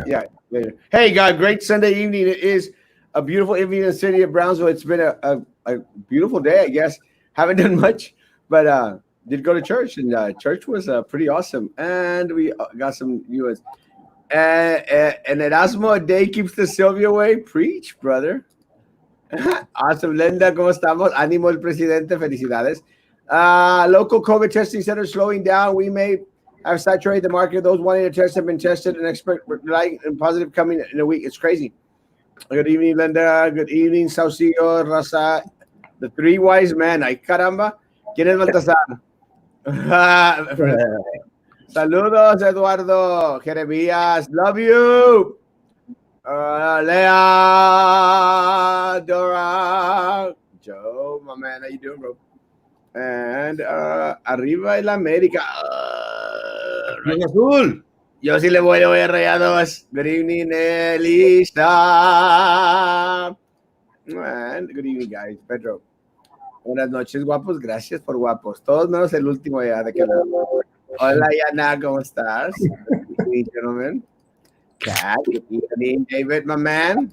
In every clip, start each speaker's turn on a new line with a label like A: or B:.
A: Yeah, later. Hey, God, great Sunday evening. It is a beautiful evening in the city of Brownsville. It's been a beautiful day, I guess. Haven't done much, but did go to church, and church was pretty awesome. And we got some US. And Erasmo, a day keeps the Sylvia away. Preach, brother. Awesome. Linda, ¿cómo estamos? Ánimo el presidente. Felicidades. Local COVID testing centers slowing down. We may have saturated the market. Those wanting to test have been tested and expect relying and positive coming in a week. It's crazy. Good evening, Linda. Good evening, Saucio, Raza. The three wise men. Ay, caramba. ¿Quién es Baltasar? Saludos, Eduardo. Jeremías. Love you. Leah, Dora, Joe, my man, how you doing, bro? And arriba el América.
B: Cruz Azul.
A: Yo sí le voy a Rayados. Good evening, Elisa. And good evening, guys. Pedro. Buenas noches, guapos. Gracias por guapos. Todos menos el último ya de que hola, Yana, ¿cómo estás? Good evening, gentlemen. Cat, good evening, David, my man.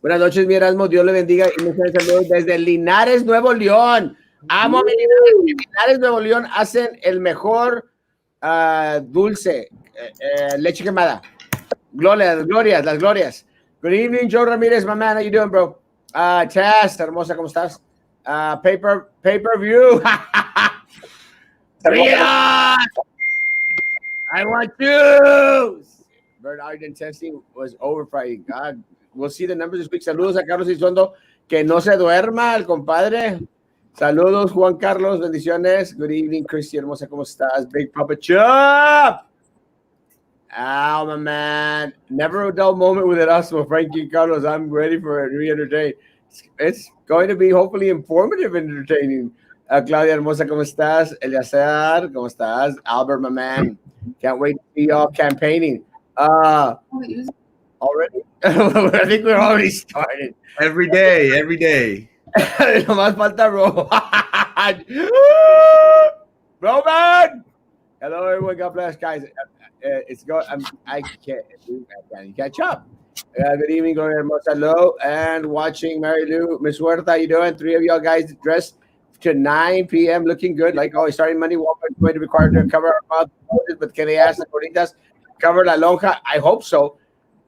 A: Buenas noches, mi Erasmo. Dios le bendiga y muchas saludos desde Linares, Nuevo León. Amo a mi Linares. Linares, Nuevo León hacen el mejor dulce, leche quemada. Glorias, las glorias. Good evening, Joe Ramírez, my man. How you doing, bro? Tess, hermosa, ¿cómo estás? Pay-per-view. I want you. Bernard testing was over Friday. God, we'll see the numbers this week. Saludos a Carlos Elizondo. Que no se duerma el compadre. Saludos, Juan Carlos. Bendiciones. Good evening, Christy. Hermosa, ¿cómo estás? Big Papa Chop. Ow, my man. Never a dull moment with Erasmo, Frankie Carlos. I'm ready for it. Re-entertain. It's going to be hopefully informative and entertaining. Claudia Hermosa, ¿cómo estás? Eliazar, ¿cómo estás? Albert, my man. Can't wait to see y'all campaigning. Already? I think we're already started.
B: Every day.
A: Nomás falta Roman. Roman! Hello, everyone. God bless, guys. It's going. I can't catch up. Good evening, Gloria Hermosa. Hello, and watching Mary Lou. Miss Huerta, how you doing? Three of y'all guys dressed to 9 p.m. looking good. Like always, starting Monday. Walmart going to be required to cover our mouth, but can they ask the bonitas cover la lonja? I hope so.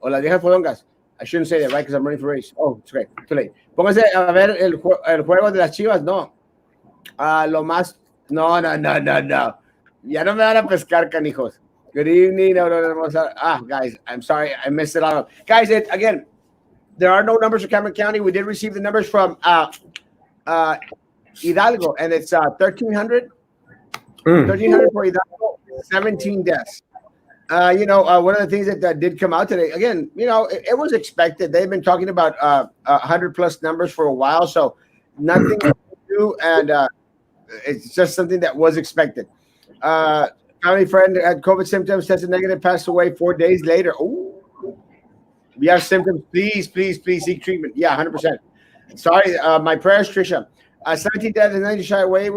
A: O las viejas fodongas. I shouldn't say that, right? Because I'm running for race. Oh, it's okay. Too late. Póngase a ver el juego de las Chivas. No. Lo más. No. Ya no me van a pescar, canijos. Good evening. Guys, I'm sorry. I missed it all. Guys, again, there are no numbers for Cameron County. We did receive the numbers from Hidalgo, and it's 1,300. 1,300 for Hidalgo. 17 deaths. One of the things that did come out today, again, it was expected. They've been talking about 100 plus numbers for a while, so nothing to do, and it's just something that was expected. Family friend had COVID symptoms, tested negative, passed away 4 days later. Ooh, we have symptoms. Please seek treatment. Yeah, 100%. Sorry, my prayers, Trisha. 17 deaths and 90 shy away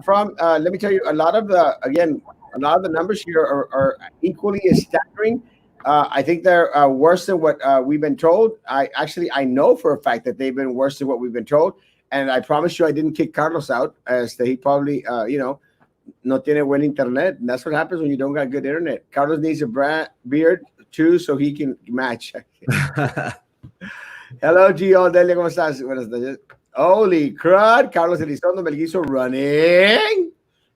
A: from. Let me tell you, a lot of the numbers here are equally as staggering. I think they're worse than what we've been told. I know for a fact that they've been worse than what we've been told. And I promise you, I didn't kick Carlos out, as he probably, no tiene buen internet. And that's what happens when you don't got good internet. Carlos needs a beard too, so he can match. Hello, Gio. Delia, ¿cómo estás? Buenas noches. Holy crud. Carlos Elizondo Melguizo running.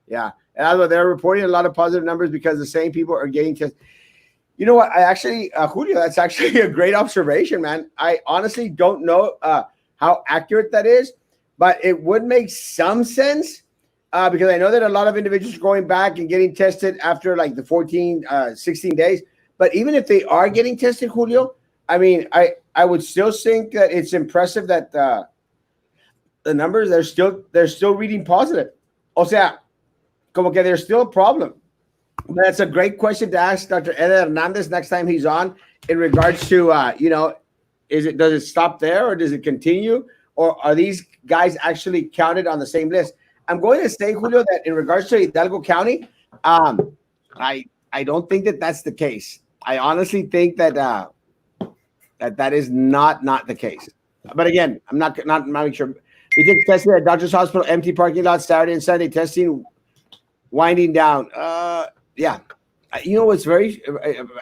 A: Yeah. And they're reporting a lot of positive numbers because the same people are getting tested. You know what? I actually, Julio, that's actually a great observation, man. I honestly don't know how accurate that is, but it would make some sense because I know that a lot of individuals are going back and getting tested after like the 14, 16 days. But even if they are getting tested, Julio, I mean, I would still think that it's impressive that the numbers, they're still reading positive. O sea, como que there's still a problem. But that's a great question to ask Dr. Eder Hernandez next time he's on in regards to, does it stop there or does it continue? Or are these guys actually counted on the same list? I'm going to say, Julio, that in regards to Hidalgo County, I don't think that that's the case. I honestly think that that is not the case. But again, I'm not making sure. We think testing at Doctor's Hospital, empty parking lot Saturday and Sunday. Testing winding down. Yeah, you know what's very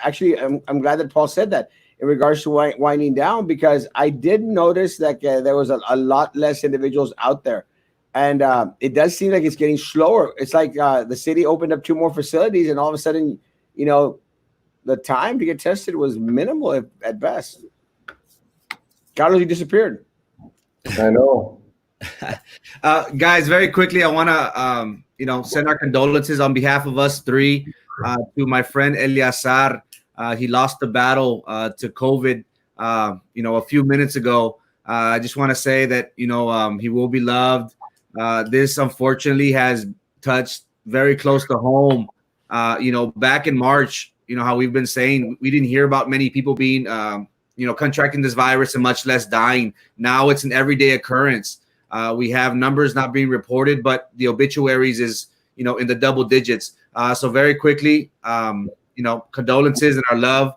A: actually. I'm glad that Paul said that in regards to winding down, because I did notice that there was a lot less individuals out there, and it does seem like it's getting slower. It's like the city opened up 2 more facilities, and all of a sudden, you know, the time to get tested was minimal at best. Carlos, you disappeared.
C: I know.
B: Guys, very quickly, I want to send our condolences on behalf of us 3 to my friend Eleazar. He lost the battle to COVID, a few minutes ago. I just want to say that he will be loved. This unfortunately has touched very close to home. Back in March, how we've been saying, we didn't hear about many people being contracting this virus and much less dying. Now it's an everyday occurrence. We have numbers not being reported, but the obituaries is, in the double digits. So very quickly, condolences and our love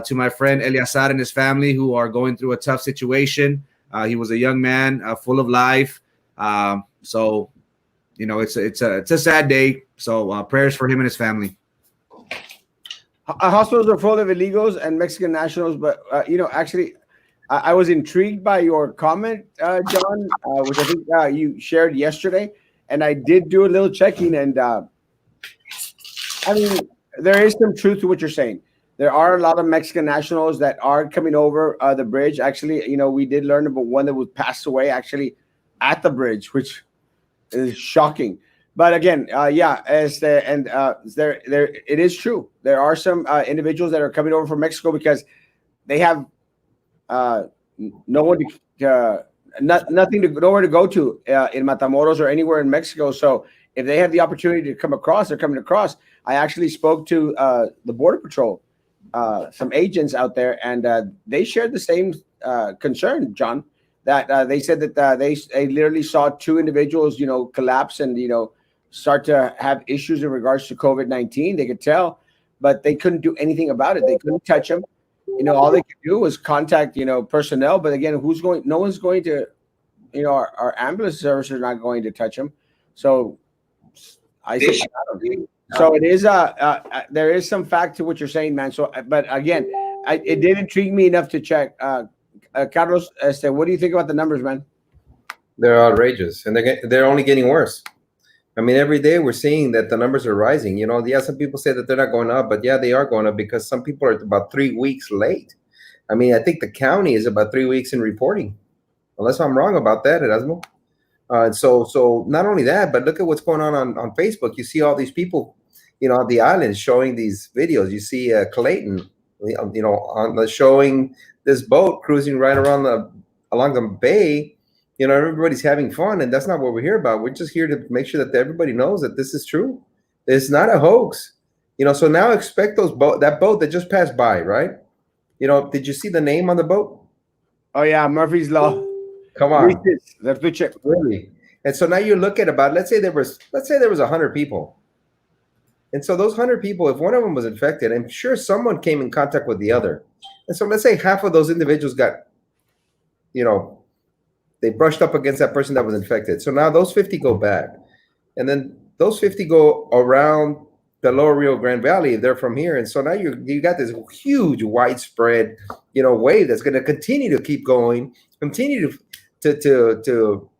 B: to my friend Eleazar and his family who are going through a tough situation. He was a young man, full of life. So, it's a sad day. So prayers for him and his family.
A: Hospitals are full of illegals and Mexican nationals, but actually, I was intrigued by your comment, John, which I think you shared yesterday, and I did do a little checking, and I mean, there is some truth to what you're saying. There are a lot of Mexican nationals that are coming over the bridge. Actually, we did learn about one that was passed away actually at the bridge, which is shocking. But again, there it is true. There are some individuals that are coming over from Mexico because they have nowhere to go to in Matamoros or anywhere in Mexico. So if they have the opportunity to come across, they're coming across. I actually spoke to the Border Patrol, some agents out there, and they shared the same concern, John. That they said that they literally saw 2 individuals, collapse and start to have issues in regards to COVID-19. They could tell, but they couldn't do anything about it. They couldn't touch them. All they could do was contact, personnel. But again, no one's going to, our ambulance service are not going to touch them. So I say, so it is, there is some fact to what you're saying, man. So, but again, it did intrigue me enough to check. Carlos, what do you think about the numbers, man?
C: They're outrageous, and they're only getting worse. I mean, every day we're seeing that the numbers are rising. Some people say that they're not going up, but yeah, they are going up because some people are about 3 weeks late. I mean, I think the county is about 3 weeks in reporting, unless I'm wrong about that, Erasmo. So not only that, but look at what's going on Facebook. You see all these people, on the islands showing these videos. You see Clayton, showing this boat cruising right along the bay. Everybody's having fun, and that's not what we're here about. We're just here to make sure that everybody knows that this is true. It's not a hoax. So now expect that boat that just passed by, right? Did you see the name on the boat?
A: Oh yeah, Murphy's Law.
C: Come on.
A: Really?
C: And so now you look at let's say there was 100 people. And so those 100 people, if one of them was infected, I'm sure someone came in contact with the other. And so let's say half of those individuals got, they brushed up against that person that was infected. So now those 50 go back. And then those 50 go around the lower Rio Grande Valley. They're from here. And so now you got this huge widespread, wave that's going to continue to keep going, continue to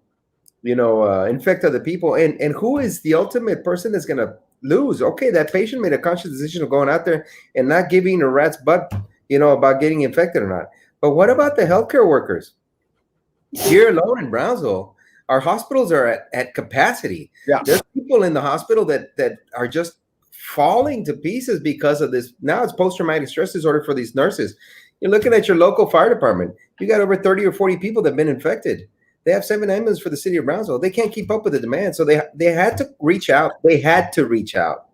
C: infect other people. And who is the ultimate person that's going to lose? Okay, that patient made a conscious decision of going out there and not giving a rat's butt, about getting infected or not. But what about the healthcare workers? Here alone in Brownsville, our hospitals are at capacity.
A: Yeah.
C: There's people in the hospital that are just falling to pieces because of this. Now it's post-traumatic stress disorder for these nurses. You're looking at your local fire department. You got over 30 or 40 people that have been infected. They have 7 ambulances for the city of Brownsville. They can't keep up with the demand. So they had to reach out. They had to reach out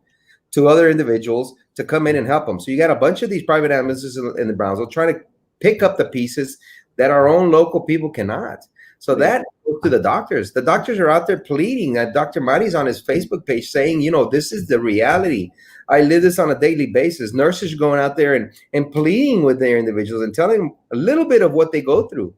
C: to other individuals to come in and help them. So you got a bunch of these private ambulances in the Brownsville trying to pick up the pieces that our own local people cannot. So that goes to the doctors. The doctors are out there pleading. Dr. Mari's on his Facebook page saying, this is the reality. I live this on a daily basis. Nurses going out there and pleading with their individuals and telling them a little bit of what they go through,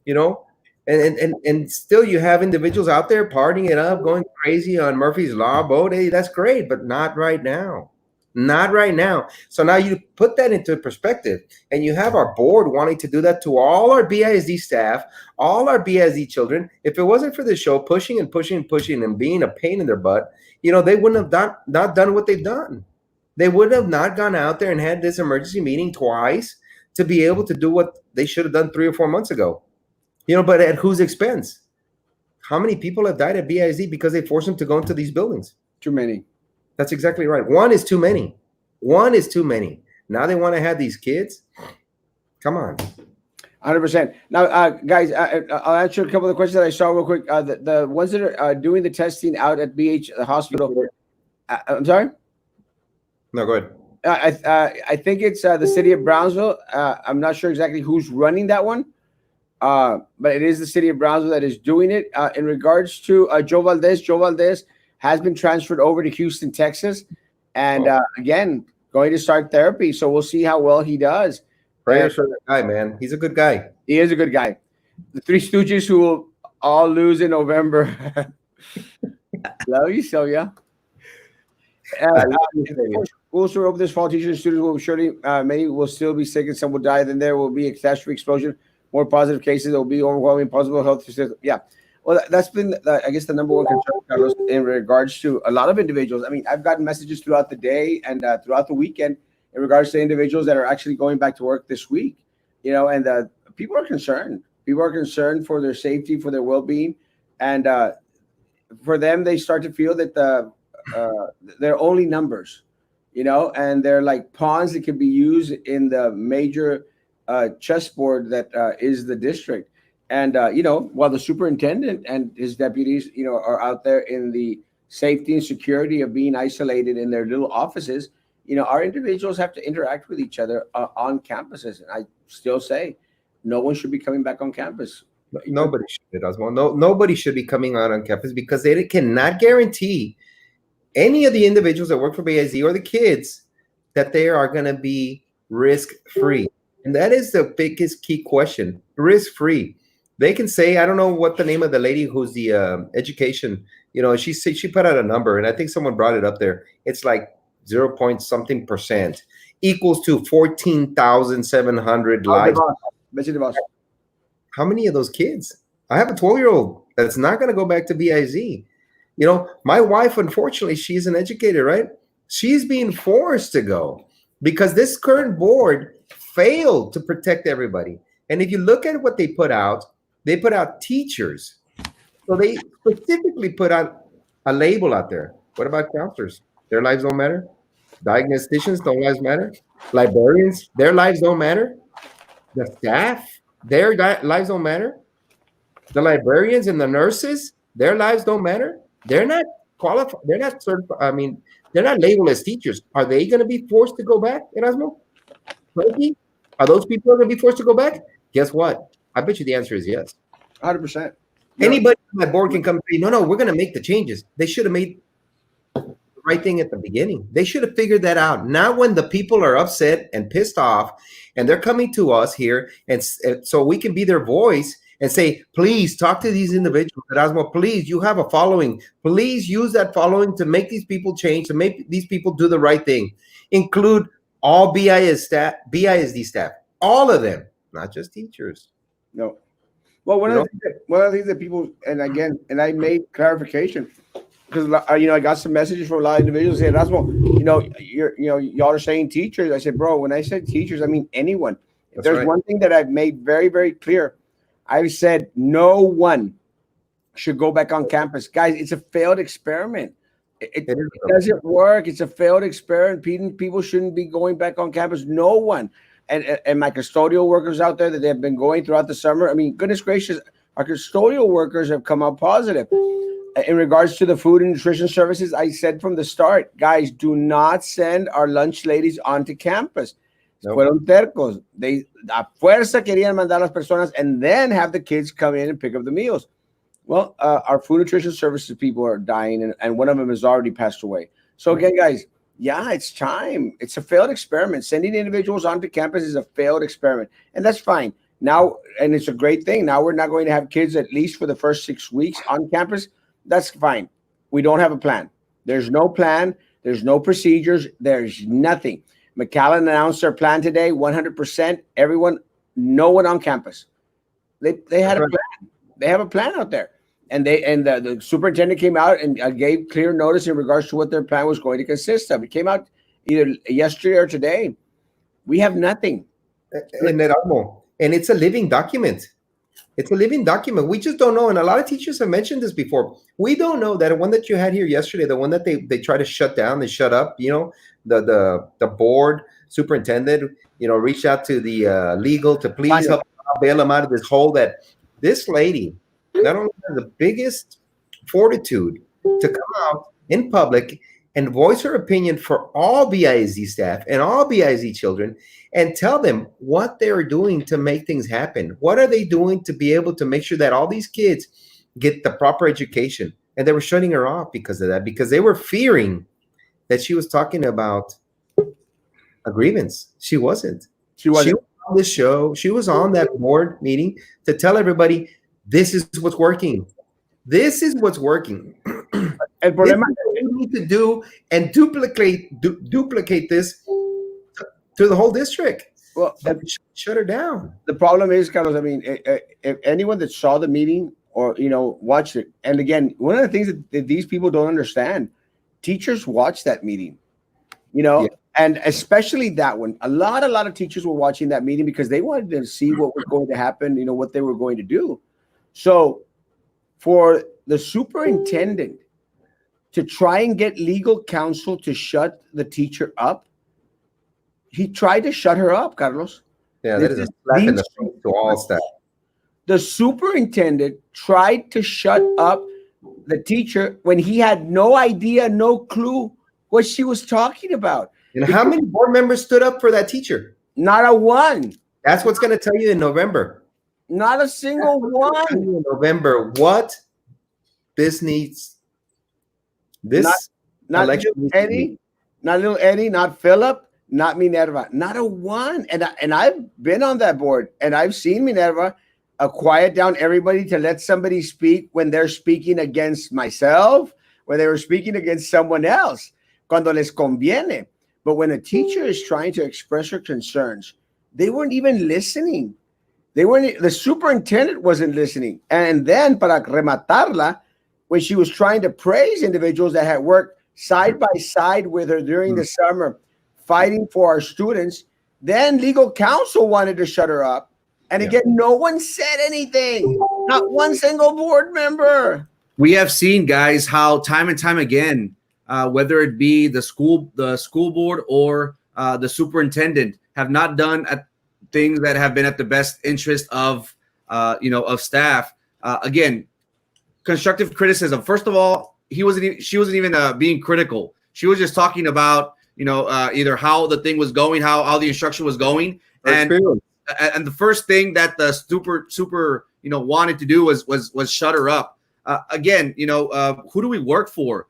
C: you know. And still you have individuals out there partying it up, going crazy on Murphy's Law boat. Hey, that's great, but not right now. Not right now. So now you put that into perspective, and you have our board wanting to do that to all our BISD staff, all our BISD children. If it wasn't for the show pushing and pushing and pushing and being a pain in their butt, you know, they wouldn't have not done what they've done. They would have not gone out there and had this emergency meeting twice to be able to do what they should have done 3 or 4 months ago. You know, but at whose expense? How many people have died at BISD because they forced them to go into these buildings?
A: Too many.
C: That's exactly right. One is too many. One is too many. Now they want to have these kids. Come on.
A: 100%. Now, guys, I'll answer a couple of the questions that I saw real quick. The ones that are doing the testing out at BH the hospital. I'm sorry.
C: No, go ahead.
A: I think it's the city of Brownsville. I'm not sure exactly who's running that one, but it is the city of Brownsville that is doing it. In regards to Joe Valdez has been transferred over to Houston, Texas, and again, going to start therapy. So we'll see how well he does.
C: Prayers for that guy, man. He's a good guy.
A: He is a good guy. The Three Stooges who will all lose in November. Love you, Sylvia. Schools are open this fall. Teachers and students will surely, many will still be sick and some will die. Then there will be a catastrophe explosion. More positive cases. There will be overwhelming possible health system. Yeah. Well, that's been, I guess, the number one concern, Carlos, in regards to a lot of individuals. I mean, I've gotten messages throughout the day and throughout the weekend in regards to individuals that are actually going back to work this week, you know, and people are concerned. People are concerned for their safety, for their well-being. And for them, they start to feel that they're only numbers, you know, and they're like pawns that can be used in the major chessboard that is the district. And, you know, while the superintendent and his deputies, you know, are out there in the safety and security of being isolated in their little offices, you know, our individuals have to interact with each other on campuses. And I still say no one should be coming back on campus.
C: Nobody should, Erasmo. Nobody should be coming out on campus because they cannot guarantee any of the individuals that work for BIZ or the kids that they are going to be risk-free. And that is the biggest key question, risk-free. They can say, I don't know what the name of the lady who's the education, you know, she put out a number, and I think someone brought it up there. It's like 0 point something percent equals to 14,700 lives. How many of those kids? I have a 12-year-old that's not going to go back to BIZ. You know, my wife, unfortunately, she's an educator, right? She's being forced to go because this current board failed to protect everybody. And if you look at what they put out teachers. So they specifically put out a label out there. What about counselors? Their lives don't matter. Diagnosticians, don't lives matter. Librarians, their lives don't matter. The staff, their lives don't matter. The librarians and the nurses, their lives don't matter. They're not qualified. They're not certified. I mean, they're not labeled as teachers. Are they going to be forced to go back, Erasmo? Are those people going to be forced to go back? Guess what? I bet you the answer is yes.
A: 100%.
C: Anybody on my board can come and say, no, we're going to make the changes. They should have made the right thing at the beginning. They should have figured that out. Not when the people are upset and pissed off and they're coming to us here and so we can be their voice and say, please talk to these individuals. Erasmo, please, you have a following. Please use that following to make these people change, to make these people do the right thing. Include all BISD staff, all of them, not just teachers.
A: No. Well, one of the things that people, and again, and I made clarification because you know I got some messages from a lot of individuals saying, "Erasmo, y'all are saying teachers." I said, "Bro, when I said teachers, I mean anyone." If there's one thing that I've made very, very clear, I've said no one should go back on campus, guys. It's a failed experiment. It doesn't work. It's a failed experiment. People shouldn't be going back on campus. No one. And my custodial workers out there that they've been going throughout the summer. I mean, goodness gracious, our custodial workers have come out positive. In regards to the food and nutrition services, I said from the start, guys, do not send our lunch ladies onto campus. Nope. Fueron tercos. They a fuerza querían mandar las personas and then have the kids come in and pick up the meals. Well, our food nutrition services people are dying, and one of them has already passed away. So again, guys, yeah, it's time. It's a failed experiment. Sending individuals onto campus is a failed experiment, and that's fine. Now, and it's a great thing. Now we're not going to have kids at least for the first 6 weeks on campus. That's fine. We don't have a plan. There's no plan. There's no procedures. There's nothing. McAllen announced their plan today. 100%. Everyone, no one on campus. They had a plan. They have a plan out there. And the superintendent came out and gave clear notice in regards to what their plan was going to consist of. It came out either yesterday or today. We have nothing.
C: And Erasmo, and it's a living document. It's a living document. We just don't know. And a lot of teachers have mentioned this before. We don't know that one that you had here yesterday, the one that they try to shut down, they shut up, the board superintendent, reached out to the legal to please help bail them out of this hole. That this lady not only has the biggest fortitude to come out in public and voice her opinion for all BISD staff and all BISD children and tell them what they're doing to make things happen. What are they doing to be able to make sure that all these kids get the proper education? And they were shutting her off because of that, because they were fearing that she was talking about a grievance. She wasn't. She was on this show. She was on that board meeting to tell everybody, this is what's working. This is what's working.
A: El problema
C: we need to do and duplicate this to the whole district.
A: Well,
C: shut her down.
A: The problem is, Carlos, I mean, if anyone that saw the meeting or watched it, and again, one of the things that these people don't understand, teachers watch that meeting, and especially that one. A lot of teachers were watching that meeting because they wanted to see what was going to happen, what they were going to do. So for the superintendent to try and get legal counsel to shut the teacher up, he tried to shut her up, Carlos.
C: Yeah, that is a slap in the face to all staff.
A: The superintendent tried to shut up the teacher when he had no idea, no clue what she was talking about.
C: And how many board members stood up for that teacher?
A: Not a one.
C: That's what's going to tell you in November.
A: Not a single one.
C: In November, what this needs. This
A: not little Eddie, not little Eddie, not Philip, not Minerva, not a one. And I've been on that board, and I've seen Minerva quiet down everybody to let somebody speak when they're speaking against myself, when they were speaking against someone else, cuando les conviene. But when a teacher is trying to express her concerns, they weren't even listening. The superintendent wasn't listening. And then, para rematarla, when she was trying to praise individuals that had worked side by side with her during the summer, fighting for our students, then legal counsel wanted to shut her up. And again, no one said anything. Not one single board member.
B: We have seen, guys, how time and time again, whether it be the school board or the superintendent, have not done things that have been at the best interest of staff. Again, constructive criticism. First of all, she wasn't even being critical. She was just talking about either how the thing was going, how the instruction was going, and the first thing that the super wanted to do was shut her up. Again, who do we work for?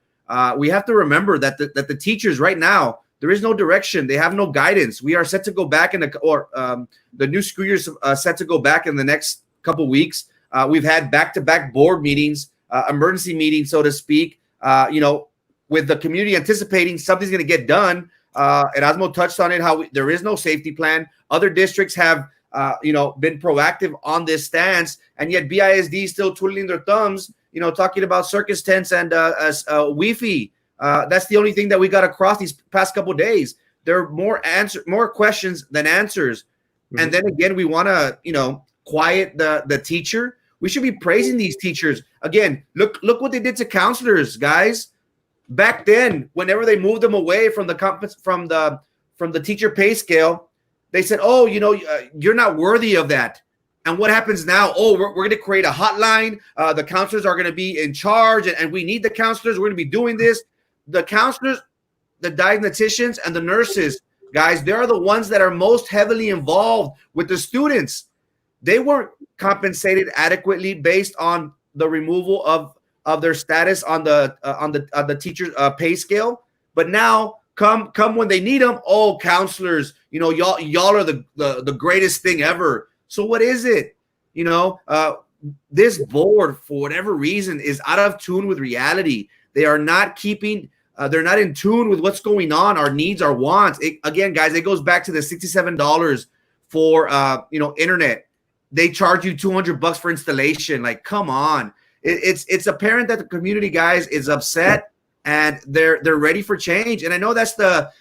B: We have to remember that the teachers right now, there is no direction. They have no guidance. We are set to go back the new school year is set to go back in the next couple weeks. We've had back-to-back board meetings, emergency meetings, so to speak, with the community anticipating something's going to get done. Erasmo touched on it, how there is no safety plan. Other districts have, been proactive on this stance, and yet BISD is still twiddling their thumbs, talking about circus tents and Wi-Fi. That's the only thing that we got across these past couple of days. There are more questions than answers. Mm-hmm. And then again, we want to, quiet the teacher. We should be praising these teachers. Again, look what they did to counselors, guys. Back then, whenever they moved them away from the teacher pay scale, they said, "Oh, you're not worthy of that." And what happens now? Oh, we're going to create a hotline. The counselors are going to be in charge, and we need the counselors. We're going to be doing this. The counselors, the diagnosticians, and the nurses, guys, they're the ones that are most heavily involved with the students. They weren't compensated adequately based on the removal of their status on the teacher's pay scale. But now Come when they need them. Oh, counselors, y'all are the greatest thing ever. So what is it? This board, for whatever reason, is out of tune with reality. They are not keeping. They're not in tune with what's going on, our needs, our wants. Again, guys, it goes back to the $67 for internet. They charge you $200 for installation. Like, come on. It's apparent that the community, guys, is upset and they're ready for change. And I know that's the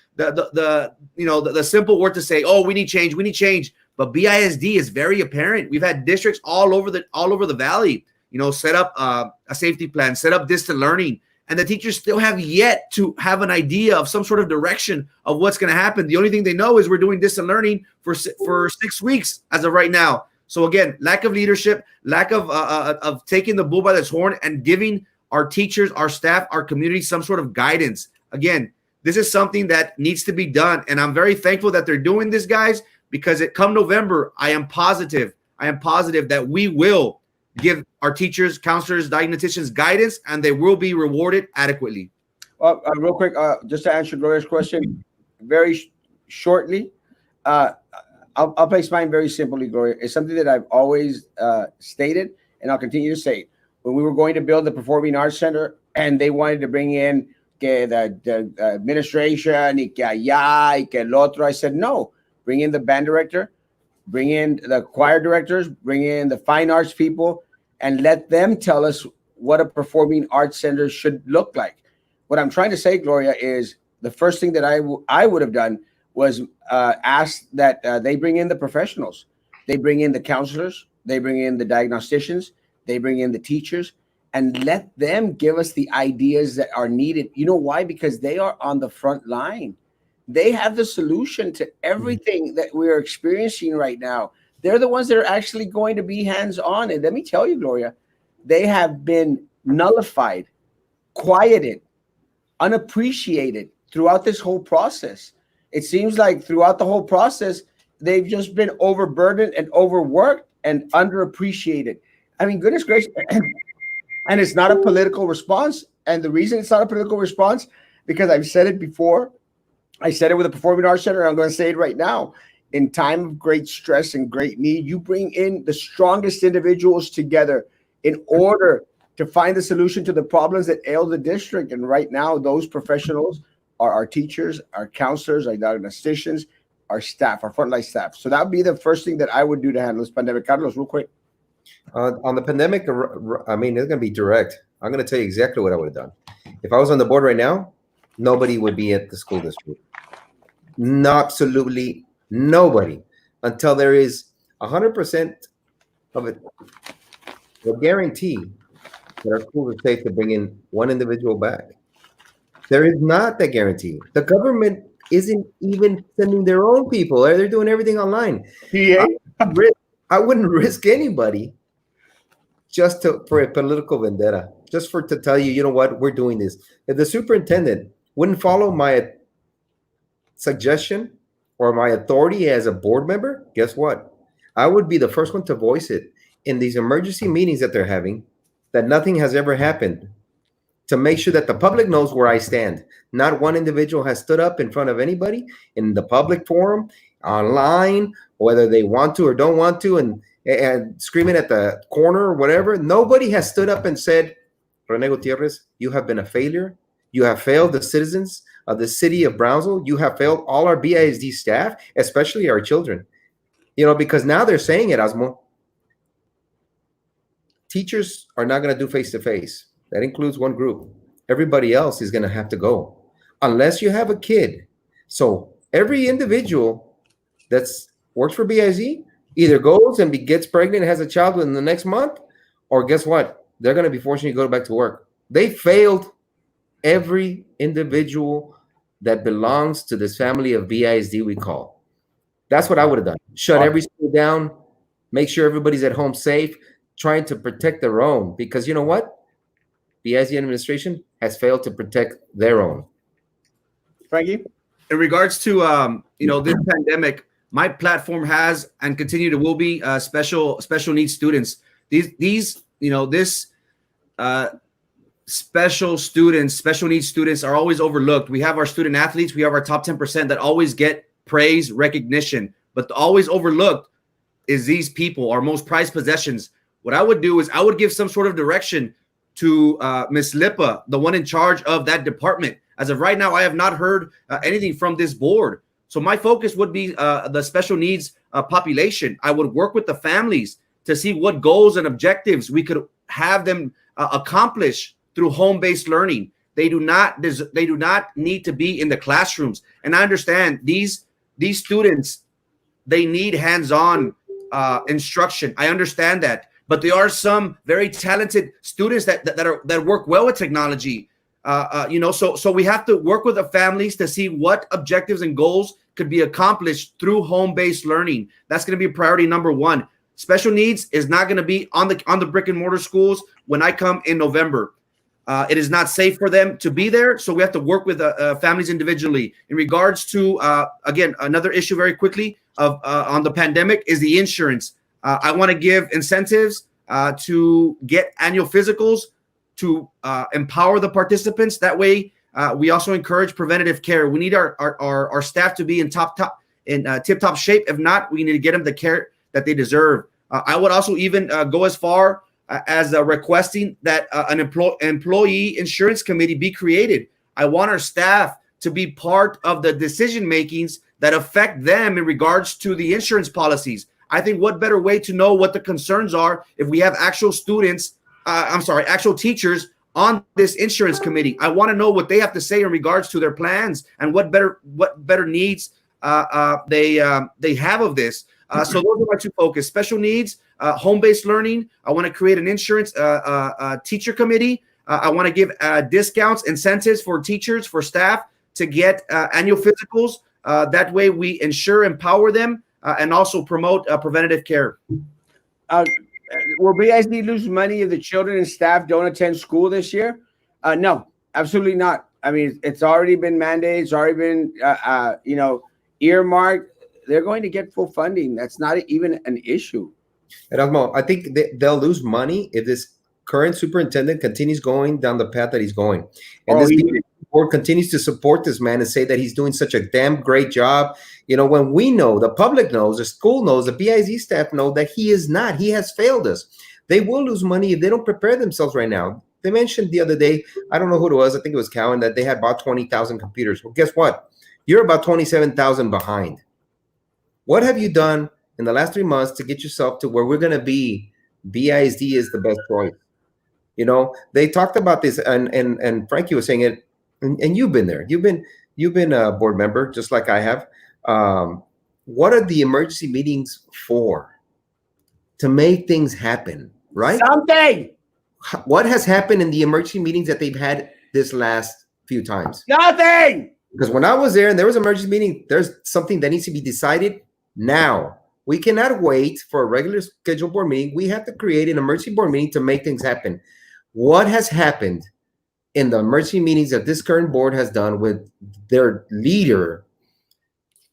B: simple word to say, oh, we need change, But BISD is very apparent. We've had districts all over the valley, set up a safety plan, set up distant learning, and the teachers still have yet to have an idea of some sort of direction of what's going to happen. The only thing they know is we're doing distant learning for 6 weeks as of right now. So again, lack of leadership, lack of taking the bull by the horn and giving our teachers, our staff, our community some sort of guidance. Again, this is something that needs to be done, and I'm very thankful that they're doing this, guys, because come November, I am positive that we will give our teachers, counselors, diagnosticians guidance, and they will be rewarded adequately.
A: Well, real quick, just to answer Gloria's question very shortly, I'll place mine very simply, Gloria. It's something that I've always stated, and I'll continue to say. When we were going to build the Performing Arts Center, and they wanted to bring in the administration, y que allá, y que el otro, I said, no, bring in the band director, bring in the choir directors, bring in the fine arts people, and let them tell us what a performing arts center should look like. What I'm trying to say, Gloria, is the first thing that I would have done was ask that they bring in the professionals. They bring in the counselors. They bring in the diagnosticians. They bring in the teachers, and let them give us the ideas that are needed. You know why? Because they are on the front line. They have the solution to everything that we're experiencing right now. They're the ones that are actually going to be hands-on. And let me tell you, Gloria, they have been nullified, quieted, unappreciated throughout this whole process. It seems like throughout the whole process, they've just been overburdened and overworked and underappreciated. I mean, goodness gracious. And it's not a political response. And the reason it's not a political response, because I've said it before. I said it with the Performing Arts Center. I'm going to say it right now. In time of great stress and great need, you bring in the strongest individuals together in order to find the solution to the problems that ail the district. And right now, those professionals are our teachers, our counselors, our diagnosticians, our staff, our frontline staff. So that would be the first thing that I would do to handle this pandemic. Carlos, real quick.
C: On the pandemic, I mean, it's going to be direct. I'm going to tell you exactly what I would have done. If I was on the board right now, nobody would be at the school district. Absolutely nobody, until there is 100% of it. The guarantee that our schools are safe to bring in one individual back. There is not that guarantee. The government isn't even sending their own people. They're doing everything online.
A: Yeah.
C: I wouldn't risk anybody just for a political vendetta, just to tell you, you know what, we're doing this. If the superintendent wouldn't follow my suggestion or my authority as a board member, guess what? I would be the first one to voice it in these emergency meetings that they're having, that nothing has ever happened, to make sure that the public knows where I stand. Not one individual has stood up in front of anybody in the public forum, online, whether they want to or don't want to, and screaming at the corner or whatever. Nobody has stood up and said, Rene Gutierrez, you have been a failure. You have failed the citizens of the city of Brownsville. You have failed all our BISD staff, especially our children. Because now they're saying, Erasmo, teachers are not going to do face-to-face. That includes one group. Everybody else is going to have to go, unless you have a kid. So every individual that works for BIZ either goes and gets pregnant and has a child within the next month, or guess what? They're going to be forcing you to go back to work. They failed every individual that belongs to this family of BISD we call. That's what I would have done. Shut every school down, make sure everybody's at home safe, trying to protect their own. Because you know what? The BISD administration has failed to protect their own.
A: Frankie?
B: In regards to this pandemic, my platform has and will be special needs students. This special students, special needs students are always overlooked. We have our student athletes, we have our top 10% that always get praise, recognition, but always overlooked is these people, our most prized possessions. What I would do is I would give some sort of direction to Ms. Lipa, the one in charge of that department. As of right now, I have not heard anything from this board. So my focus would be the special needs population. I would work with the families to see what goals and objectives we could have them accomplish through home-based learning. They do not need to be in the classrooms. And I understand these students, they need hands-on instruction. I understand that. But there are some very talented students that work well with technology. So we have to work with the families to see what objectives and goals could be accomplished through home-based learning. That's going to be priority number one. Special needs is not going to be on the brick and mortar schools when I come in November. It is not safe for them to be there, so we have to work with families individually. In regards to, again, another issue very quickly on the pandemic is the insurance. I want to give incentives to get annual physicals to empower the participants. That way, we also encourage preventative care. We need our staff to be in tip-top shape. If not, we need to get them the care that they deserve. I would also even go as far as requesting that an employee insurance committee be created. I want our staff to be part of the decision makings that affect them in regards to the insurance policies. I think what better way to know what the concerns are if we have actual actual teachers on this insurance committee. I want to know what they have to say in regards to their plans and what better needs they have of this. So those are my two focus: special needs, home-based learning. I want to create an insurance teacher committee. I want to give discounts, incentives for teachers, for staff to get annual physicals. That way we empower them and also promote preventative care.
A: Will BISD lose money if the children and staff don't attend school this year? No, absolutely not. I mean, it's already been mandated. It's already been, earmarked. They're going to get full funding. That's not even an issue.
C: Erasmo, I think they'll lose money if this current superintendent continues going down the path that he's going. And this board continues to support this man and say that he's doing such a damn great job. When we know, the public knows, the school knows, the BIZ staff know that he is not. He has failed us. They will lose money if they don't prepare themselves right now. They mentioned the other day, I don't know who it was, I think it was Cowan, that they had bought 20,000 computers. Well, guess what? You're about 27,000 behind. What have you done in the last 3 months to get yourself to where we're going to be? BISD is the best choice. They talked about this, and Frankie was saying it, and you've been there. You've been a board member, just like I have. What are the emergency meetings for? To make things happen, right?
A: Something.
C: What has happened in the emergency meetings that they've had this last few times?
A: Nothing.
C: Because when I was there and there was an emergency meeting, there's something that needs to be decided now. We cannot wait for a regular scheduled board meeting. We have to create an emergency board meeting to make things happen. What has happened in the emergency meetings that this current board has done with their leader,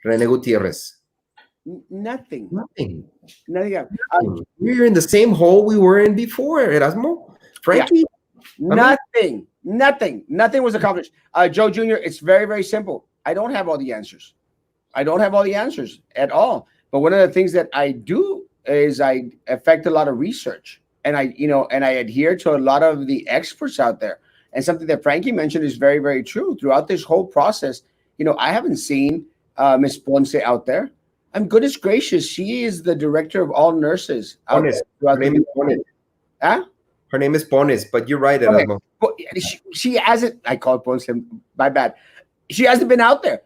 C: Rene Gutierrez?
A: Nothing.
C: Nothing.
A: Nothing.
C: We're in the same hole we were in before, Erasmo. Frankie?
A: Yeah. Nothing was accomplished. Joe Jr., it's very, very simple. I don't have all the answers. I don't have all the answers at all. But one of the things that I do is I affect a lot of research, and I adhere to a lot of the experts out there. And something that Frankie mentioned is very, very true. Throughout this whole process, I haven't seen Miss Ponce out there. I'm goodness gracious. She is the director of all nurses.
C: Her name is Ponce.
A: Huh?
C: Her name is Ponce, but you're right, Erasmo.
A: Okay. She hasn't. I called Ponce. My bad. She hasn't been out there.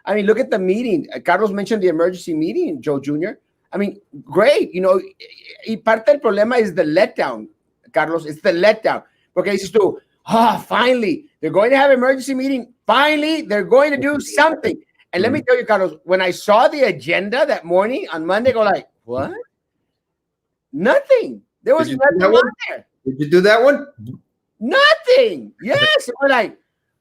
A: I mean, look at the meeting. Carlos mentioned the emergency meeting, Joe Jr. I mean, great. Y parte del problema is the letdown, Carlos. It's the letdown. Porque dices tú, finally, they're going to have emergency meeting. Finally, they're going to do something. And let me tell you, Carlos, when I saw the agenda that morning on Monday, go like, what? Nothing. There was nothing on there.
C: Did you do that one?
A: Nothing. Yes. We're like,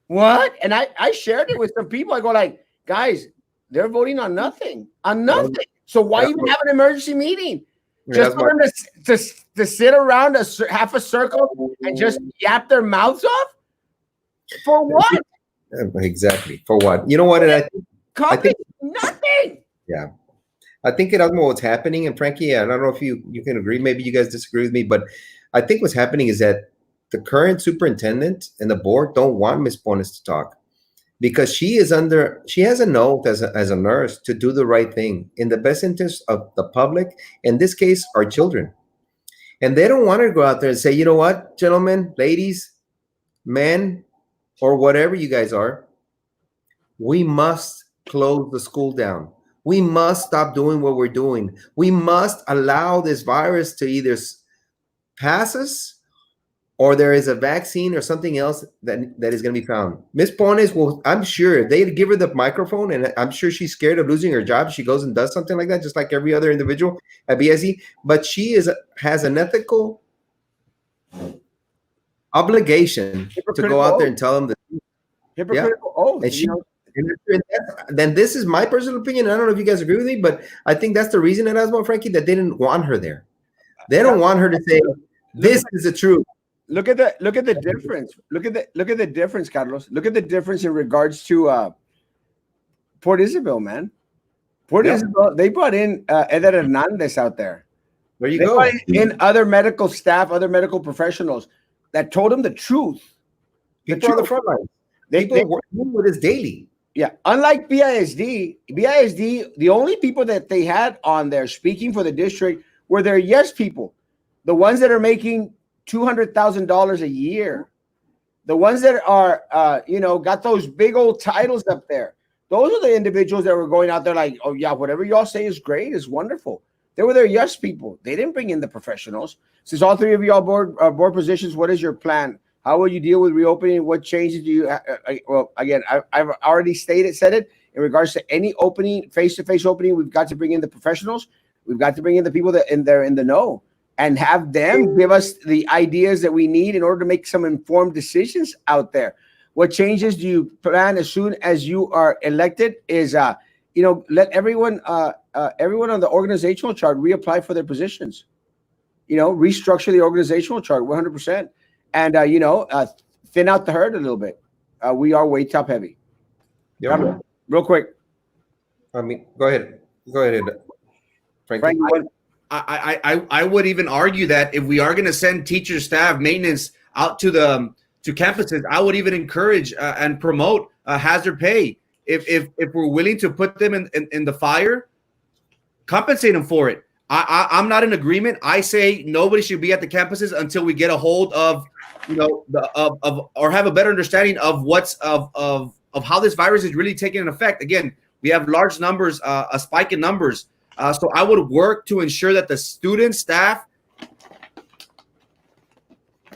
A: what? And I shared it with some people. I go like, guys, they're voting on nothing. On nothing. So why even have an emergency meeting? Just for them to sit around half a circle and just yap their mouths off? For what?
C: Exactly. For what? You know what? And I think
A: nothing.
C: Yeah. I think Erasmo, what's happening, and Frankie, I don't know if you can agree, maybe you guys disagree with me, but I think what's happening is that the current superintendent and the board don't want Ms. Pones to talk because she has an oath as a nurse to do the right thing in the best interest of the public, in this case, our children. And they don't want her to go out there and say, you know what, gentlemen, ladies, men, or whatever you guys are, we must close the school down. We must stop doing what we're doing. We must allow this virus to either pass us or there is a vaccine or something else that is going to be found. Ms. Pones will, I'm sure, they'd give her the microphone, and I'm sure she's scared of losing her job. She goes and does something like that, just like every other individual at BIC. But she has an ethical obligation to go out there and tell them the truth.
A: Hypocritical oath.
C: And then this is my personal opinion. I don't know if you guys agree with me, but I think that's the reason, Erasmo, Frankie, that they didn't want her there. They don't want her to say, this is the truth.
A: Look at the difference. Look at the difference, Carlos. Look at the difference in regards to Port Isabel, man. Port Isabel, they brought in Eder Hernandez out there.
C: There you
A: they
C: go.
A: Brought in other medical staff, other medical professionals that told them the truth.
C: People on the front line. People working with this daily.
A: Yeah, unlike BISD, the only people that they had on there speaking for the district were their yes people, the ones that are making $200,000 a year, the ones that are, got those big old titles up there. Those are the individuals that were going out there like, oh yeah, whatever y'all say is great, is wonderful. They were their yes people. They didn't bring in the professionals. Since all three of y'all board positions, what is your plan? How will you deal with reopening? What changes do you? Well, again, I've already said it in regards to any opening, face-to-face opening. We've got to bring in the professionals. We've got to bring in the people that they're in the know and have them give us the ideas that we need in order to make some informed decisions out there. What changes do you plan as soon as you are elected? Is let everyone on the organizational chart reapply for their positions. Restructure the organizational chart 100%. And, thin out the herd a little bit. We are way top heavy.
C: Yeah.
A: Real quick.
C: I mean, go ahead, Frankie.
B: I would even argue that if we are going to send teachers, staff, maintenance out to campuses, I would even encourage and promote hazard pay. If we're willing to put them in the fire, compensate them for it. I'm not in agreement. I say nobody should be at the campuses until we get a hold of, or have a better understanding of of how this virus is really taking an effect. Again, we have large numbers, a spike in numbers. So I would work to ensure that the student, staff,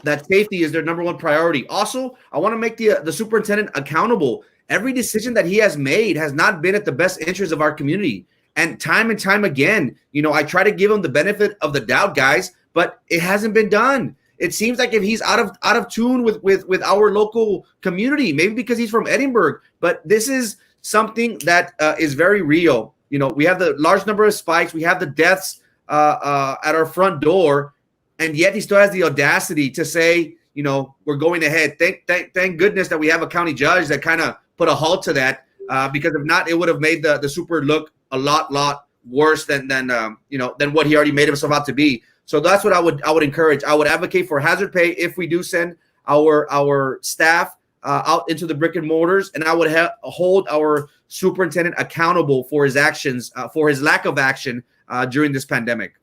B: that safety is their number one priority. Also, I want to make the superintendent accountable. Every decision that he has made has not been at the best interest of our community. And time again, I try to give him the benefit of the doubt, guys, but it hasn't been done. It seems like if he's out of tune with our local community, maybe because he's from Edinburgh, but this is something that is very real. We have the large number of spikes, we have the deaths at our front door, and yet he still has the audacity to say, we're going ahead. Thank goodness that we have a county judge that kind of put a halt to that, because if not, it would have made the super look a lot worse than what he already made himself out to be. So that's what I would encourage. I would advocate for hazard pay if we do send our staff out into the brick and mortars, and I would hold our superintendent accountable for his actions, for his lack of action during this pandemic.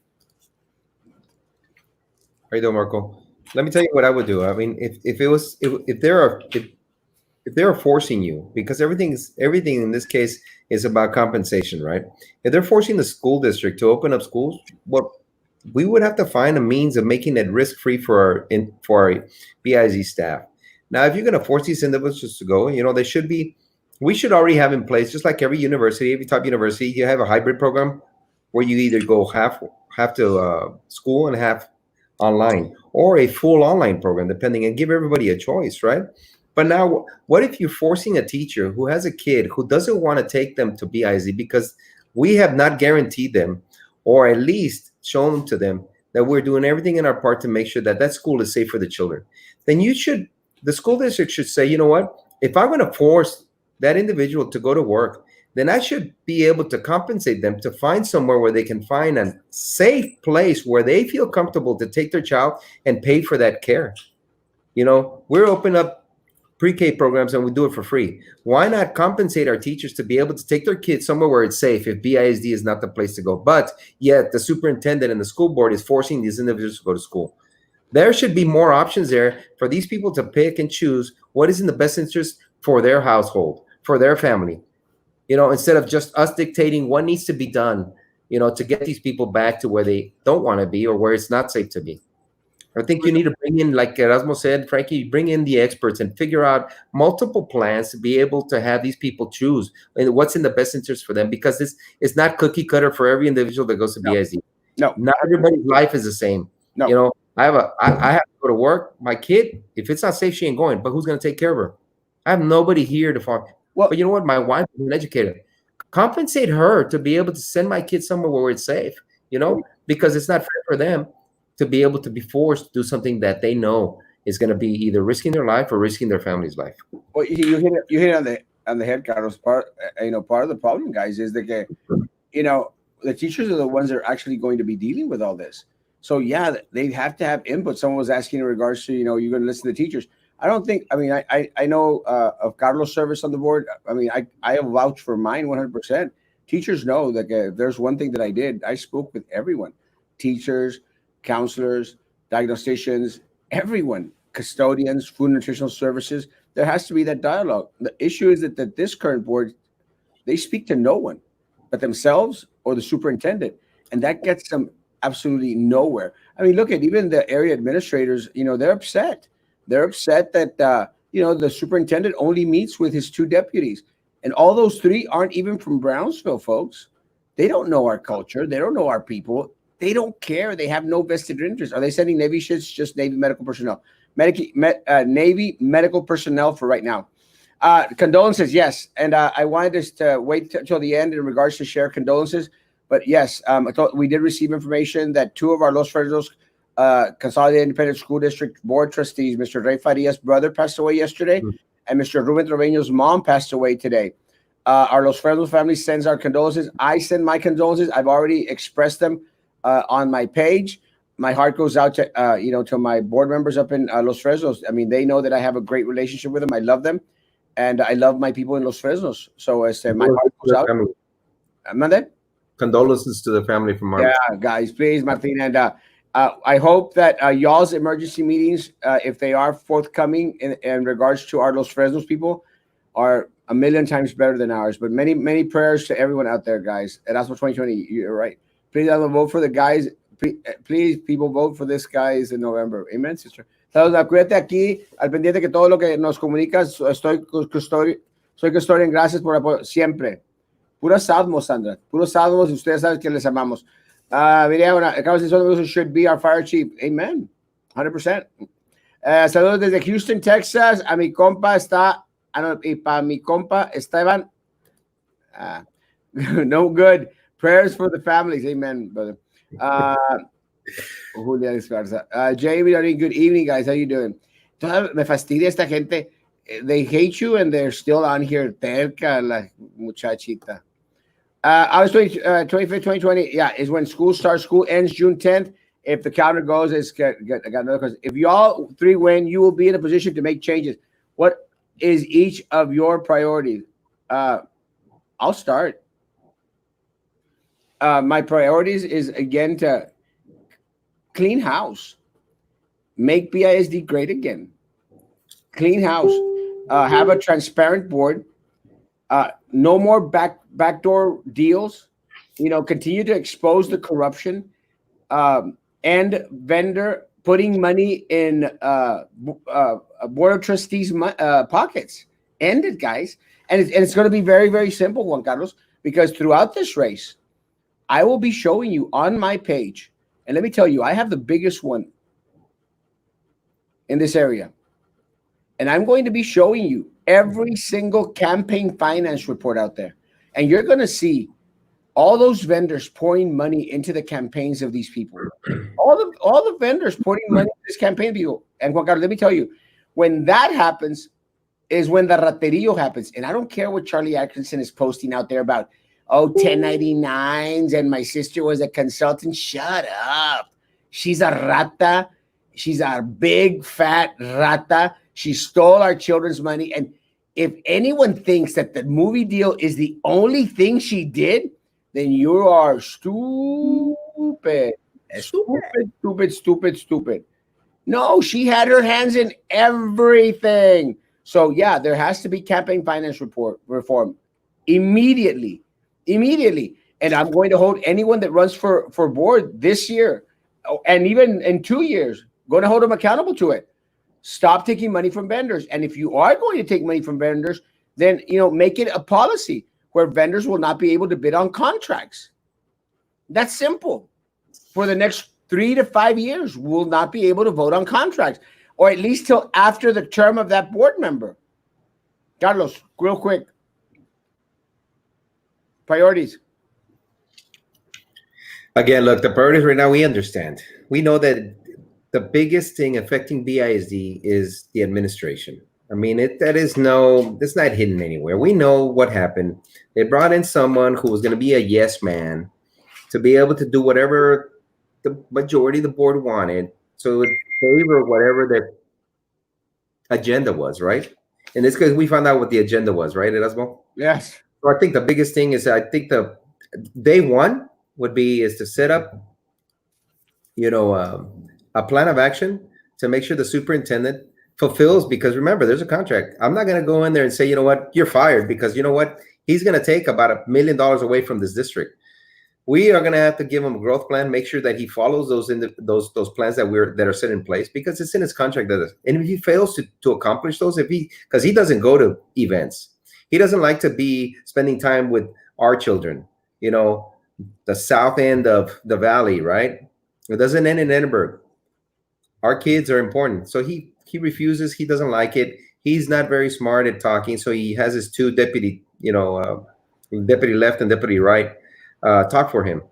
C: How you doing, Marco? Let me tell you what I would do. I mean, if they're forcing you, because everything in this case is about compensation, right? If they're forcing the school district to open up schools, well, we would have to find a means of making it risk-free for our BIZ staff. Now, if you're going to force these individuals to go, we should already have in place, just like every university, every top university, you have a hybrid program where you either go half to school and half online, or a full online program, depending, and give everybody a choice, right? But now, what if you're forcing a teacher who has a kid who doesn't want to take them to BIZ because we have not guaranteed them, or at least shown to them that we're doing everything in our part to make sure that that school is safe for the children, then the school district should say, you know what, if I'm going to force that individual to go to work, then I should be able to compensate them to find somewhere where they can find a safe place where they feel comfortable to take their child and pay for that care. We're opening up pre-K programs and we do it for free. Why not compensate our teachers to be able to take their kids somewhere where it's safe if BISD is not the place to go? But yet the superintendent and the school board is forcing these individuals to go to school. There should be more options there for these people to pick and choose what is in the best interest for their household, for their family. Instead of just us dictating what needs to be done, to get these people back to where they don't want to be or where it's not safe to be. I think you need to bring in, like Erasmo said, Frankie, bring in the experts and figure out multiple plans to be able to have these people choose what's in the best interest for them, because it's not cookie cutter for every individual that goes to BISD.
A: No.
C: Not everybody's life is the same.
A: No.
C: I have to go to work. My kid, if it's not safe, she ain't going. But who's going to take care of her? I have nobody here to farm. Well, but you know what? My wife is an educator. Compensate her to be able to send my kids somewhere where it's safe, because it's not fair for them to be able to be forced to do something that they know is going to be either risking their life or risking their family's life.
A: Well, you hit on the head, Carlos. Part of the problem, guys, is that the teachers are the ones that are actually going to be dealing with all this. So yeah, they have to have input. Someone was asking in regards to you're going to listen to teachers. I don't think. I mean, I know of Carlos' service on the board. I mean, I vouch for mine 100%. Teachers know that if there's one thing that I did, I spoke with everyone, teachers, counselors, diagnosticians, everyone, custodians, food and nutritional services. There has to be that dialogue. The issue is that this current board, they speak to no one but themselves or the superintendent, and that gets them absolutely nowhere. I mean, look at even the area administrators. They're upset. They're upset that the superintendent only meets with his 2 deputies, and all those 3 aren't even from Brownsville, folks. They don't know our culture. They don't know our people. They don't care. They have no vested interest. Are they sending Navy ships? Just Navy medical personnel. Navy medical personnel for right now. Condolences, yes. And I wanted us to wait till the end in regards to share condolences. But yes, we did receive information that 2 of our Los Fresnos Consolidated Independent School District Board trustees, Mr. Ray Farias' brother passed away yesterday, and Mr. Ruben Trevino's mom passed away today. Our Los Fresnos family sends our condolences. I send my condolences. I've already expressed them on my page. My heart goes out to to my board members up in Los Fresnos. I mean, they know that I have a great relationship with them. I love them, and I love my people in Los Fresnos. So my heart goes out. Mande?
C: Condolences to the family from Martin.
A: Yeah, guys, please, Martina. And I hope that y'all's emergency meetings, if they are forthcoming in regards to our Los Fresnos people, are a million times better than ours. But many, many prayers to everyone out there, guys. Erasmo 2020, you're right. Please, vote for the guys. Please, people, vote for this guys in November. Amen, sister. Saludos, cuídate aquí, al pendiente que todo lo que nos comunicas. Soy custodian. Gracias por apoyo. Siempre. Puros salmos, Sandra. Puros salmos. Ustedes saben que les amamos. Carlos Elizondo should be our fire chief. Amen. 100%. Saludos desde Houston, Texas. A mi compa está. Y para mi compa Esteban. No good. Prayers for the families. Amen, brother. Julián Esparza. Jamie, good evening, guys. How you doing? Me fastidia esta gente. They hate you and they're still on here. Terca la muchachita. August 25th, 2020, yeah, is when school starts. School ends June 10th. If the calendar goes, I got another question. If y'all 3 win, you will be in a position to make changes. What is each of your priorities? I'll start. My priorities is, again, to clean house, make BISD great again, clean house, have a transparent board, no more backdoor deals, continue to expose the corruption, and vendor putting money in board of trustees pockets. End it, guys. And it's going to be very, very simple, Juan Carlos, because throughout this race, I will be showing you on my page, and let me tell you, I have the biggest one in this area. And I'm going to be showing you every single campaign finance report out there. And you're going to see all those vendors pouring money into the campaigns of these people. All the vendors putting money into this campaign, people. And Juan Carlos, let me tell you, when that happens, is when the raterillo happens. And I don't care what Charlie Atkinson is posting out there about, 1099s and my sister was a consultant. Shut up. She's a rata. She's a big, fat rata. She stole our children's money. And if anyone thinks that the movie deal is the only thing she did, then you are stupid. Stupid. No, she had her hands in everything. So yeah, there has to be campaign finance reform immediately. And I'm going to hold anyone that runs for board this year, and even in 2 years, going to hold them accountable to it. Stop taking money from vendors. And if you are going to take money from vendors, then make it a policy where vendors will not be able to bid on contracts. That's simple. For the next 3 to 5 years, will not be able to vote on contracts, or at least till after the term of that board member. Carlos, real quick. Priorities.
C: Again, look, the priorities right now, we understand. We know that the biggest thing affecting BISD is the administration. I mean, it's not hidden anywhere. We know what happened. They brought in someone who was going to be a yes man to be able to do whatever the majority of the board wanted. So it would favor whatever the agenda was, right? In this case, we found out what the agenda was, right, Erasmo?
A: Yes.
C: So I think the biggest thing is, I think the day one is to set up, a plan of action to make sure the superintendent fulfills, because remember, there's a contract. I'm not going to go in there and say, you know what, you're fired, because you know what, he's going to take about $1 million away from this district. We are going to have to give him a growth plan, make sure that he follows those plans that are set in place, because it's in his contract. And if he fails to accomplish those, because he doesn't go to events, he doesn't like to be spending time with our children, the south end of the valley, right? It doesn't end in Edinburgh. Our kids are important. So he refuses. He doesn't like it. He's not very smart at talking. So he has his two deputy left and deputy right, talk for him.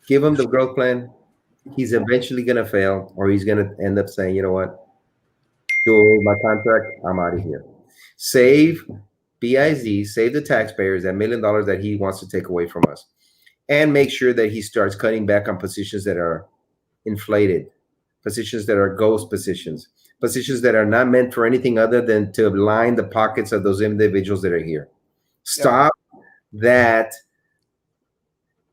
C: Give him the growth plan. He's eventually going to fail, or he's going to end up saying, you know what, do away with my contract. I'm out of here. Save BIZ, save the taxpayers that $1 million that he wants to take away from us, and make sure that he starts cutting back on positions that are inflated, positions that are ghost positions that are not meant for anything other than to line the pockets of those individuals that are here. Stop that,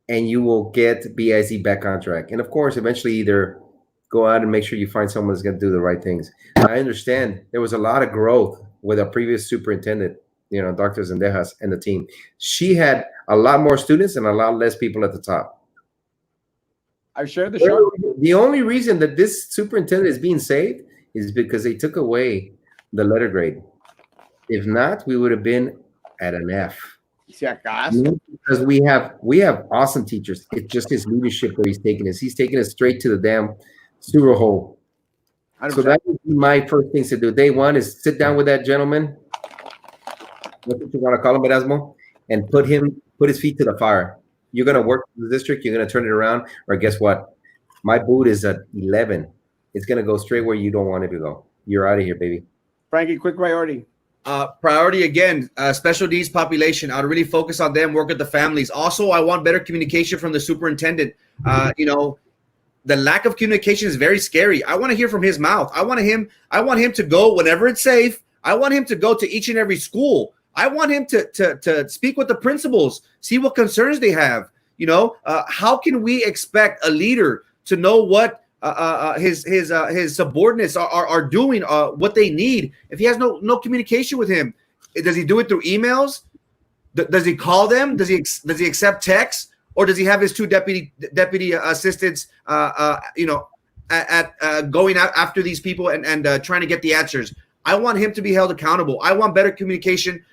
C: and you will get BIZ back on track. And of course, eventually either go out and make sure you find someone that's going to do the right things. I understand there was a lot of growth with our previous superintendent, Dr. Zendejas and the team. She had a lot more students and a lot less people at the top.
A: I shared the show.
C: The only reason that this superintendent is being saved is because they took away the letter grade. If not, we would have been at an F. Because we have awesome teachers. It's just his leadership where he's taking us. He's taking us straight to the damn sewer hole. 100%. So that would be my first things to do. Day one is sit down with that gentleman. What you want to call him, Erasmo, and put his feet to the fire. You're going to work for the district. You're going to turn it around. Or guess what? My boot is at 11. It's going to go straight where you don't want it to go. You're out of here, baby.
A: Frankie, quick priority.
B: Priority again, special needs population. I'd really focus on them, work with the families. Also, I want better communication from the superintendent. The lack of communication is very scary. I want to hear from his mouth. I want him to go whenever it's safe. I want him to go to each and every school. I want him to speak with the principals, see what concerns they have. How can we expect a leader to know what his subordinates are doing, what they need, if he has no communication with him? Does he do it through emails? Does he call them? Does he accept texts, or does he have his two deputy assistants going out after these people and trying to get the answers? I want him to be held accountable. I want better communication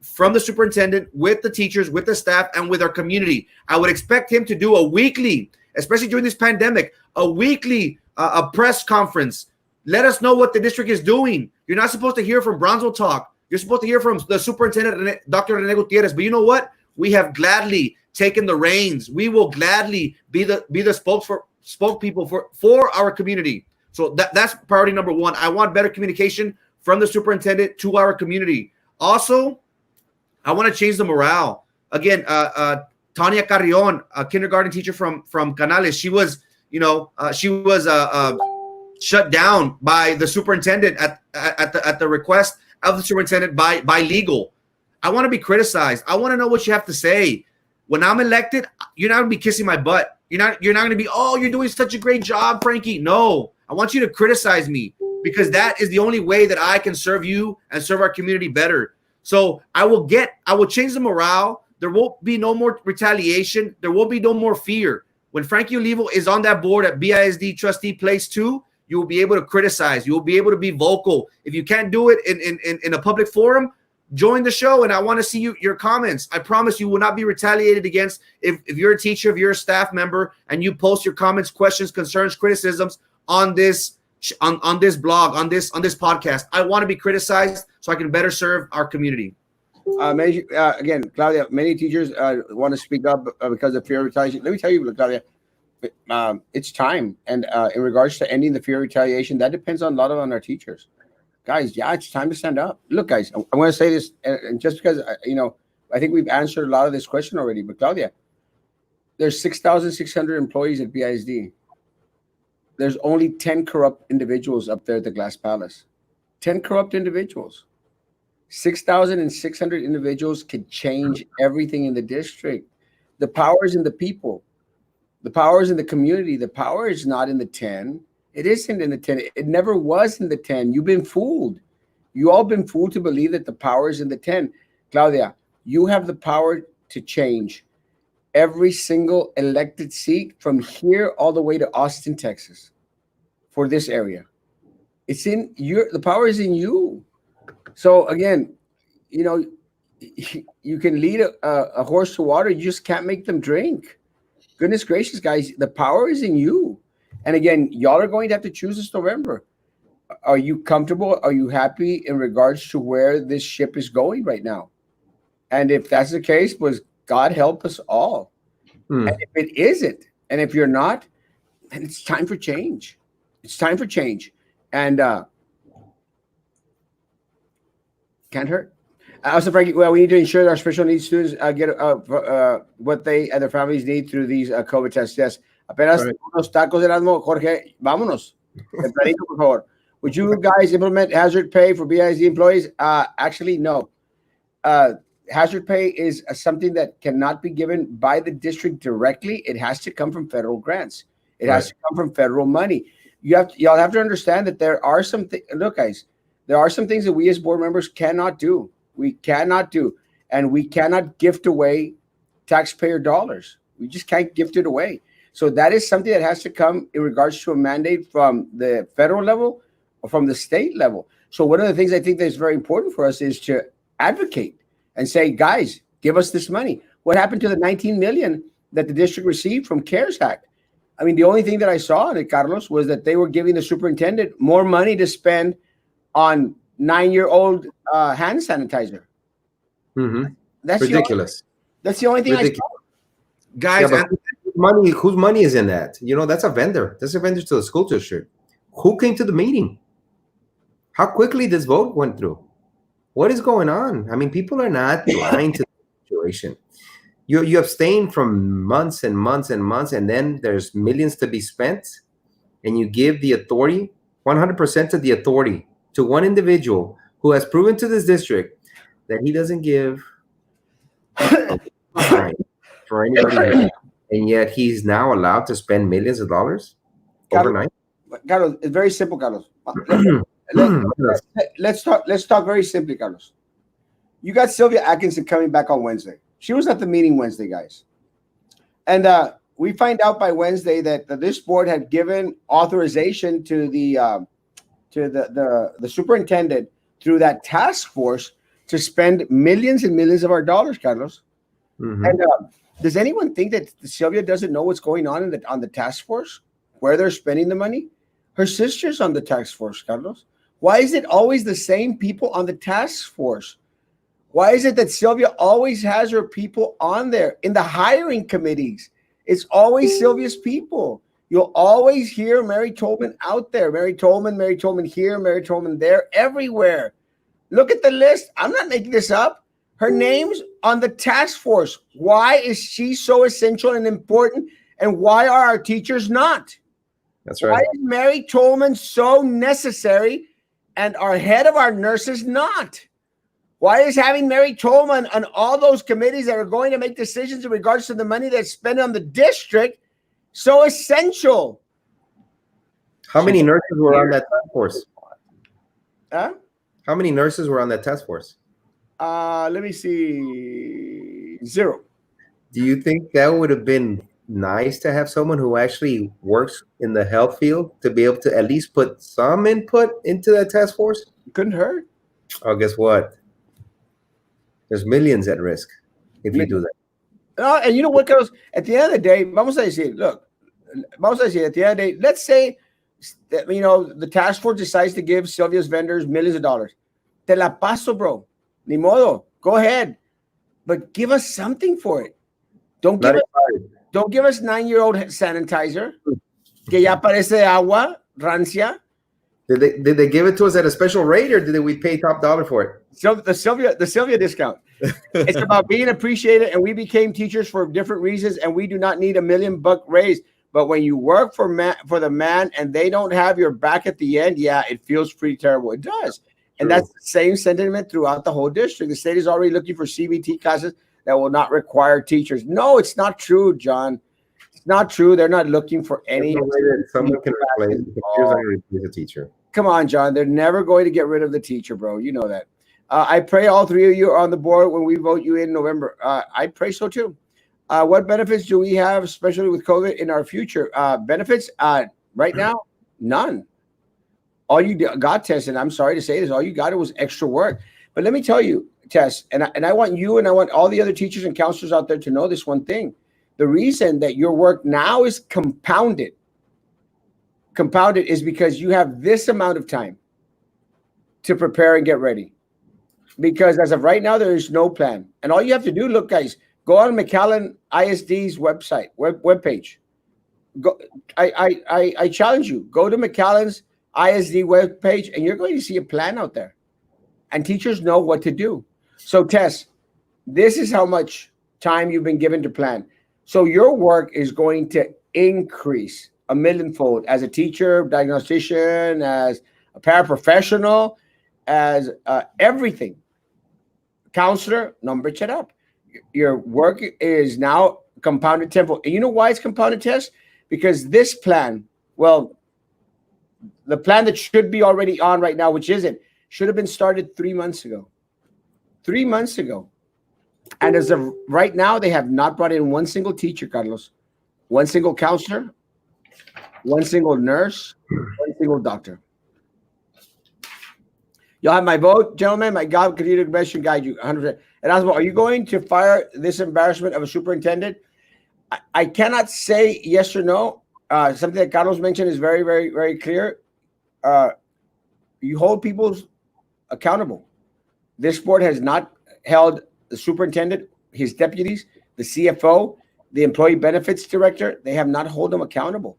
B: from the superintendent with the teachers, with the staff, and with our community. I would expect him to do a weekly, especially during this pandemic, a weekly a press conference. Let us know what the district is doing. You're not supposed to hear from Bronzeville Talk. You're supposed to hear from the superintendent, Dr. Rene Gutierrez. But you know what? we have gladly taken the reins. We will gladly be the spokespeople for our community. So that's priority number one. I want better communication from the superintendent to our community. Also, I want to change the morale. Again, Tania Carrion, a kindergarten teacher from Canales, she was shut down by the superintendent at the request of the superintendent by legal. I want to be criticized. I want to know what you have to say. When I'm elected, you're not going to be kissing my butt. You're not going to be, oh, you're doing such a great job, Frankie. No, I want you to criticize me, because that is the only way that I can serve you and serve our community better. So I will change the morale. There will be no more retaliation. There will be no more fear. When Frankie Olivo is on that board at BISD Trustee Place 2, you will be able to criticize. You will be able to be vocal. If you can't do it in a public forum, join the show, and I want to see your comments. I promise you will not be retaliated against if you're a teacher, if you're a staff member, and you post your comments, questions, concerns, criticisms on this blog, on this podcast. I want to be criticized so I can better serve our community.
A: Again, Claudia, many teachers want to speak up because of fear of retaliation. Let me tell you, Claudia, it's time. And in regards to ending the fear of retaliation, that depends on on our teachers. Guys, yeah, it's time to stand up. Look, guys, I'm going to say this, and just because, I think we've answered a lot of this question already, but Claudia, there's 6,600 employees at BISD. There's only 10 corrupt individuals up there at the Glass Palace. 10 corrupt individuals. 6,600 individuals could change everything in the district. The power is in the people. The power is in the community. The power is not in the 10. It isn't in the 10. It never was in the 10. You've been fooled. You all been fooled to believe that the power is in the 10. Claudia, you have the power to change every single elected seat from here all the way to Austin, Texas, for this area. It's in the power is in you. So again, you can lead a horse to water. You just can't make them drink. Goodness gracious, guys, the power is in you. And again, y'all are going to have to choose this November. Are you comfortable? Are you happy in regards to where this ship is going right now? And if that's the case, was God help us all. And if it isn't, and if you're not, then it's time for change. It's time for change. And can't hurt. Also, Frankie, well, we need to ensure that our special needs students get what they and their families need through these COVID tests. Yes. Apenas unos tacos, Erasmo. Jorge, vámonos. Tempranito, por favor. Would you guys implement hazard pay for BISD employees? Actually, no. Hazard pay is something that cannot be given by the district directly. It has to come from federal grants. It has to come from federal money. Y'all have to understand that there are some things. Look, guys, there are some things that we as board members cannot do. We cannot do, and we cannot gift away taxpayer dollars. We just can't gift it away. So that is something that has to come in regards to a mandate from the federal level or from the state level. So one of the things I think that's very important for us is to advocate and say, guys, give us this money. What happened to the $19 million that the district received from CARES Act? I mean, the only thing that I saw in it, Carlos, was that they were giving the superintendent more money to spend on 9-year-old hand sanitizer. That's
C: ridiculous.
A: That's the only thing I saw.
C: Guys, whose money is in that? That's a vendor. That's a vendor to the school district. Who came to the meeting? How quickly this vote went through? What is going on? I mean, people are not blind to the situation. You abstain from months and months and months, and then there's millions to be spent, and you give the authority, 100% of the authority, to one individual who has proven to this district that he doesn't give time for anybody, and yet he's now allowed to spend millions of dollars overnight.
A: Carlos, it's very simple, Carlos. Let's talk very simply, Carlos. You got Sylvia Atkinson coming back on Wednesday. She was at the meeting Wednesday, guys. And we find out by Wednesday that this board had given authorization to the superintendent through that task force to spend millions and millions of our dollars, Carlos. And does anyone think that Sylvia doesn't know what's going on on the task force, where they're spending the money? Her sister's on the task force, Carlos. Why is it always the same people on the task force? Why is it that Sylvia always has her people on there in the hiring committees? It's always Sylvia's people. You'll always hear Mary Tolman out there. Mary Tolman here, Mary Tolman there, everywhere. Look at the list. I'm not making this up. Her name's on the task force. Why is she so essential and important? And why are our teachers not?
C: That's right.
A: Why is Mary Tolman so necessary and our head of our nurses not? Why is having Mary Tolman on all those committees that are going to make decisions in regards to the money that's spent on the district so essential?
C: How many nurses were on that task force?
A: Huh?
C: How many nurses were on that task force?
A: Let me see. 0.
C: Do you think that would have been nice to have someone who actually works in the health field to be able to at least put some input into that task force?
A: Couldn't hurt.
C: Oh, guess what? There's millions at risk if you do that.
A: And you know what, Carlos? At the end of the day, vamos a decir, look, vamos a decir, at the end of the day, let's say that, you know, the task force decides to give Sylvia's vendors millions of dollars. Te la paso, bro. Ni modo. Go ahead. But give us something for it. Don't give us 9-year-old sanitizer que ya parece agua rancia.
C: Did they give it to us at a special rate, or did we pay top dollar for it?
A: So the Sylvia discount. It's about being appreciated, and we became teachers for different reasons, and we do not need $1 million raise. But when you work for the man and they don't have your back at the end, yeah, it feels pretty terrible. It does. True. And that's the same sentiment throughout the whole district. The state is already looking for CBT classes that will not require teachers. No, it's not true, John. It's not true. They're not looking for any.
C: No way that someone can replace a teacher.
A: Come on, John. They're never going to get rid of the teacher, bro. You know that. I pray all 3 of you are on the board when we vote you in November. I pray so too. What benefits do we have, especially with COVID, in our future? Benefits right now, none. All you got, Tess, and I'm sorry to say this, all you got was extra work. But let me tell you, Tess, and I want you and I want all the other teachers and counselors out there to know this one thing. The reason that your work now is compounded is because you have this amount of time to prepare and get ready. Because as of right now, there is no plan. And all you have to do, look, guys, go on McAllen ISD's website, webpage. Go. I challenge you. Go to McAllen's ISD webpage, and you're going to see a plan out there. And teachers know what to do. So, Tess, this is how much time you've been given to plan. So your work is going to increase a millionfold as a teacher, diagnostician, as a paraprofessional, as everything. Counselor, number it up. Your work is now compounded tenfold. And you know why it's compounded, Tess? Because this plan, well, the plan that should be already on right now, which isn't, should have been started 3 months ago. 3 months ago. And as of right now, they have not brought in one single teacher, Carlos, one single counselor, one single nurse, one single doctor. You'll have my vote, gentlemen. My God, continue to best guide you 100%. Erasmo, are you going to fire this embarrassment of a superintendent? I cannot say yes or no. Something that Carlos mentioned is very, very, very clear. You hold people accountable. This board has not held the superintendent, his deputies, the CFO, the employee benefits director. They have not held them accountable.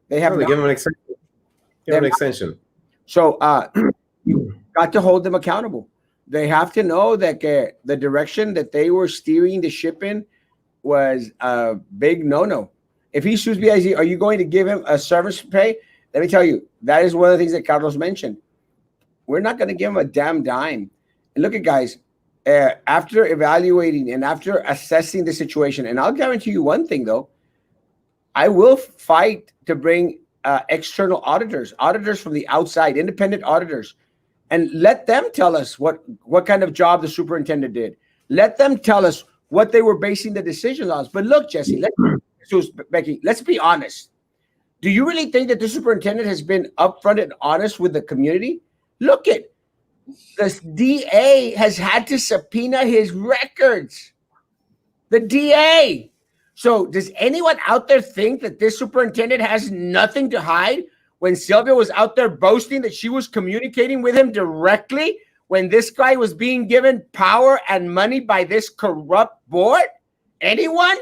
A: They have
C: give them an extension. Give them an extension.
A: So you got to hold them accountable. They have to know that the direction that they were steering the ship in was a big no-no. If he sues BIZ, are you going to give him a service pay? Let me tell you, that is one of the things that Carlos mentioned. We're not going to give him a damn dime. And look at guys, after evaluating and after assessing the situation, and I'll guarantee you one thing though, I will fight to bring external auditors from the outside, independent auditors, and let them tell us what kind of job the superintendent did. Let them tell us what they were basing the decisions on. But look, Jesse, Becky, let's be honest. Do you really think that the superintendent has been upfront and honest with the community? Look at the DA has had to subpoena his records. The DA. So does anyone out there think that this superintendent has nothing to hide when Sylvia was out there boasting that she was communicating with him directly when this guy was being given power and money by this corrupt board? Anyone?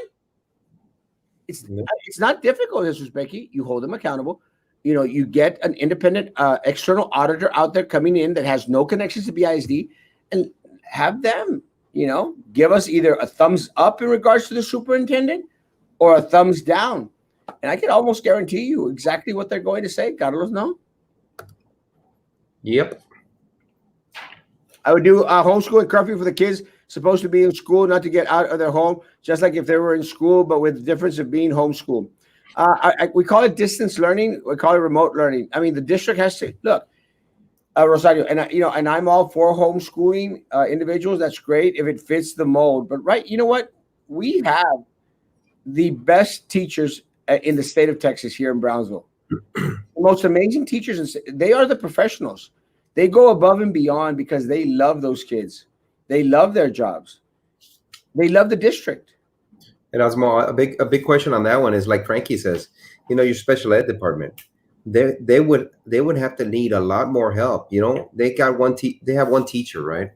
A: It's not difficult, Mr. Becky. You hold them accountable. You get an independent external auditor out there coming in that has no connections to BISD, and have them, give us either a thumbs up in regards to the superintendent or a thumbs down. And I can almost guarantee you exactly what they're going to say. Carlos, no?
C: Yep.
A: I would do a homeschooling curfew for the kids supposed to be in school, not to get out of their home, just like if they were in school, but with the difference of being homeschooled. We call it distance learning. We call it remote learning. I mean, the district has to look, Rosario, and I'm all for homeschooling individuals. That's great if it fits the mold. But you know what? We have the best teachers in the state of Texas here in Brownsville. The most amazing teachers, they are the professionals. They go above and beyond because they love those kids. They love their jobs. They love the district.
C: And Osmo, a big question on that one is, like Frankie says, your special ed department, they would have to need a lot more help. They got they have one teacher, right,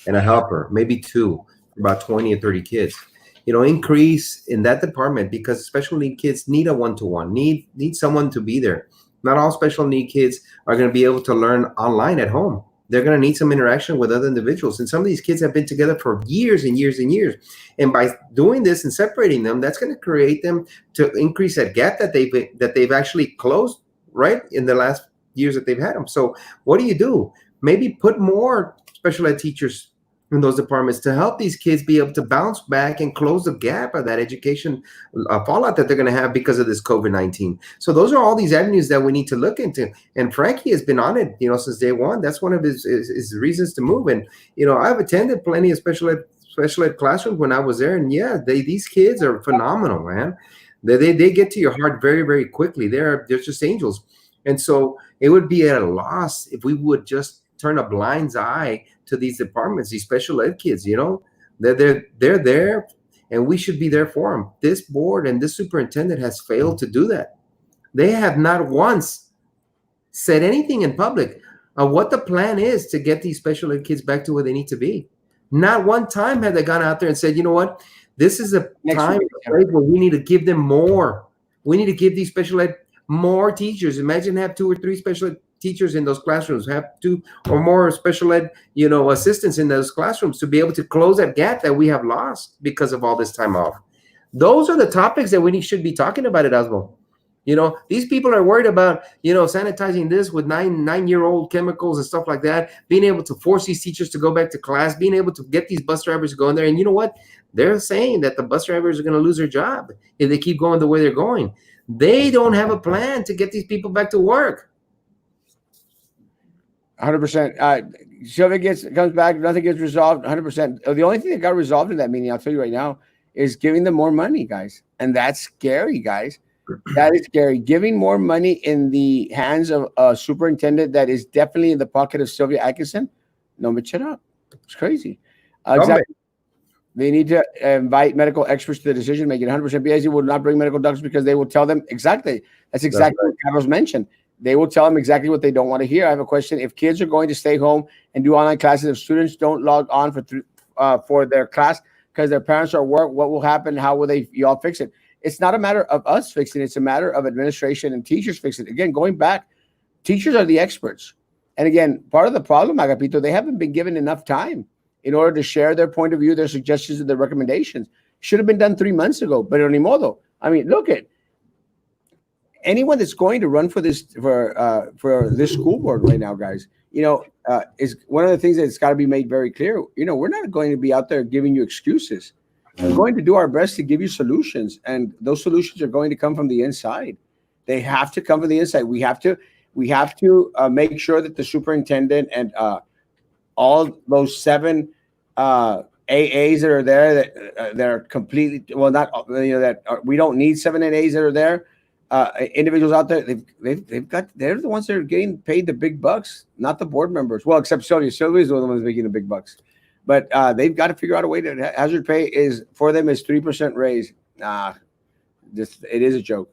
C: and a helper, maybe two, about 20 or 30 kids. Increase in that department, because special need kids need a one-to-one, need someone to be there. Not all special need kids are going to be able to learn online at home. They're going to need some interaction with other individuals. And some of these kids have been together for years and years and years. And by doing this and separating them, that's going to create them to increase that gap that they've actually closed, right, in the last years that they've had them. So what do? Maybe put more special ed teachers in those departments to help these kids be able to bounce back and close the gap of that education fallout that they're going to have because of this COVID-19. So those are all these avenues that we need to look into. And Frankie has been on it, since day one. That's one of his reasons to move. And, I've attended plenty of special ed classrooms when I was there. And yeah, these kids are phenomenal, man. They get to your heart very, very quickly. They're just angels. And so it would be at a loss if we would just turn a blind eye to these departments, these special ed kids. They're there, and we should be there for them. This board and this superintendent has failed to do that. They have not once said anything in public of what the plan is to get these special ed kids back to where they need to be. Not one time have they gone out there and said, you know what, this is a time where we need to give them more. We need to give these special ed more teachers. Imagine have 2 or 3 special ed teachers in those classrooms, have 2 or more special ed, assistants in those classrooms to be able to close that gap that we have lost because of all this time off. Those are the topics that we should be talking about at Erasmo. These people are worried about, sanitizing this with nine-year-old chemicals and stuff like that, being able to force these teachers to go back to class, being able to get these bus drivers to go in there. And you know what? They're saying that the bus drivers are going to lose their job if they keep going the way they're going. They don't have a plan to get these people back to work.
A: 100%. Sylvia comes back, nothing gets resolved. 100%. The only thing that got resolved in that meeting, I'll tell you right now, is giving them more money, guys. And that's scary, guys. That is scary. Giving more money in the hands of a superintendent that is definitely in the pocket of Sylvia Atkinson. No, but shut up. It's crazy. Exactly. They need to invite medical experts to the decision making. 100% BISD will not bring medical doctors because they will tell them exactly. That's exactly what Carlos mentioned. They will tell them exactly what they don't want to hear. I have a question. If kids are going to stay home and do online classes, if students don't log on for their class because their parents are at work, what will happen? How will y'all fix it? It's not a matter of us fixing it. It's a matter of administration and teachers fixing it. Again, going back, teachers are the experts. And again, part of the problem, Agapito, they haven't been given enough time in order to share their point of view, their suggestions, and their recommendations. Should have been done 3 months ago, but ni modo. I mean, look at anyone that's going to run for this school board right now, guys. Is one of the things that's got to be made very clear. We're not going to be out there giving you excuses. We're going to do our best to give you solutions, and those solutions are going to come from the inside. They have to come from the inside. We have to make sure that the superintendent and all those 7 AAs that are there that are completely we don't need 7 AAs that are there. Individuals out there, they're the ones that are getting paid the big bucks, not the board members. Well, except Sylvia. Sylvia's the one that's making the big bucks. But they've got to figure out a way to hazard pay is 3% raise. It is a joke.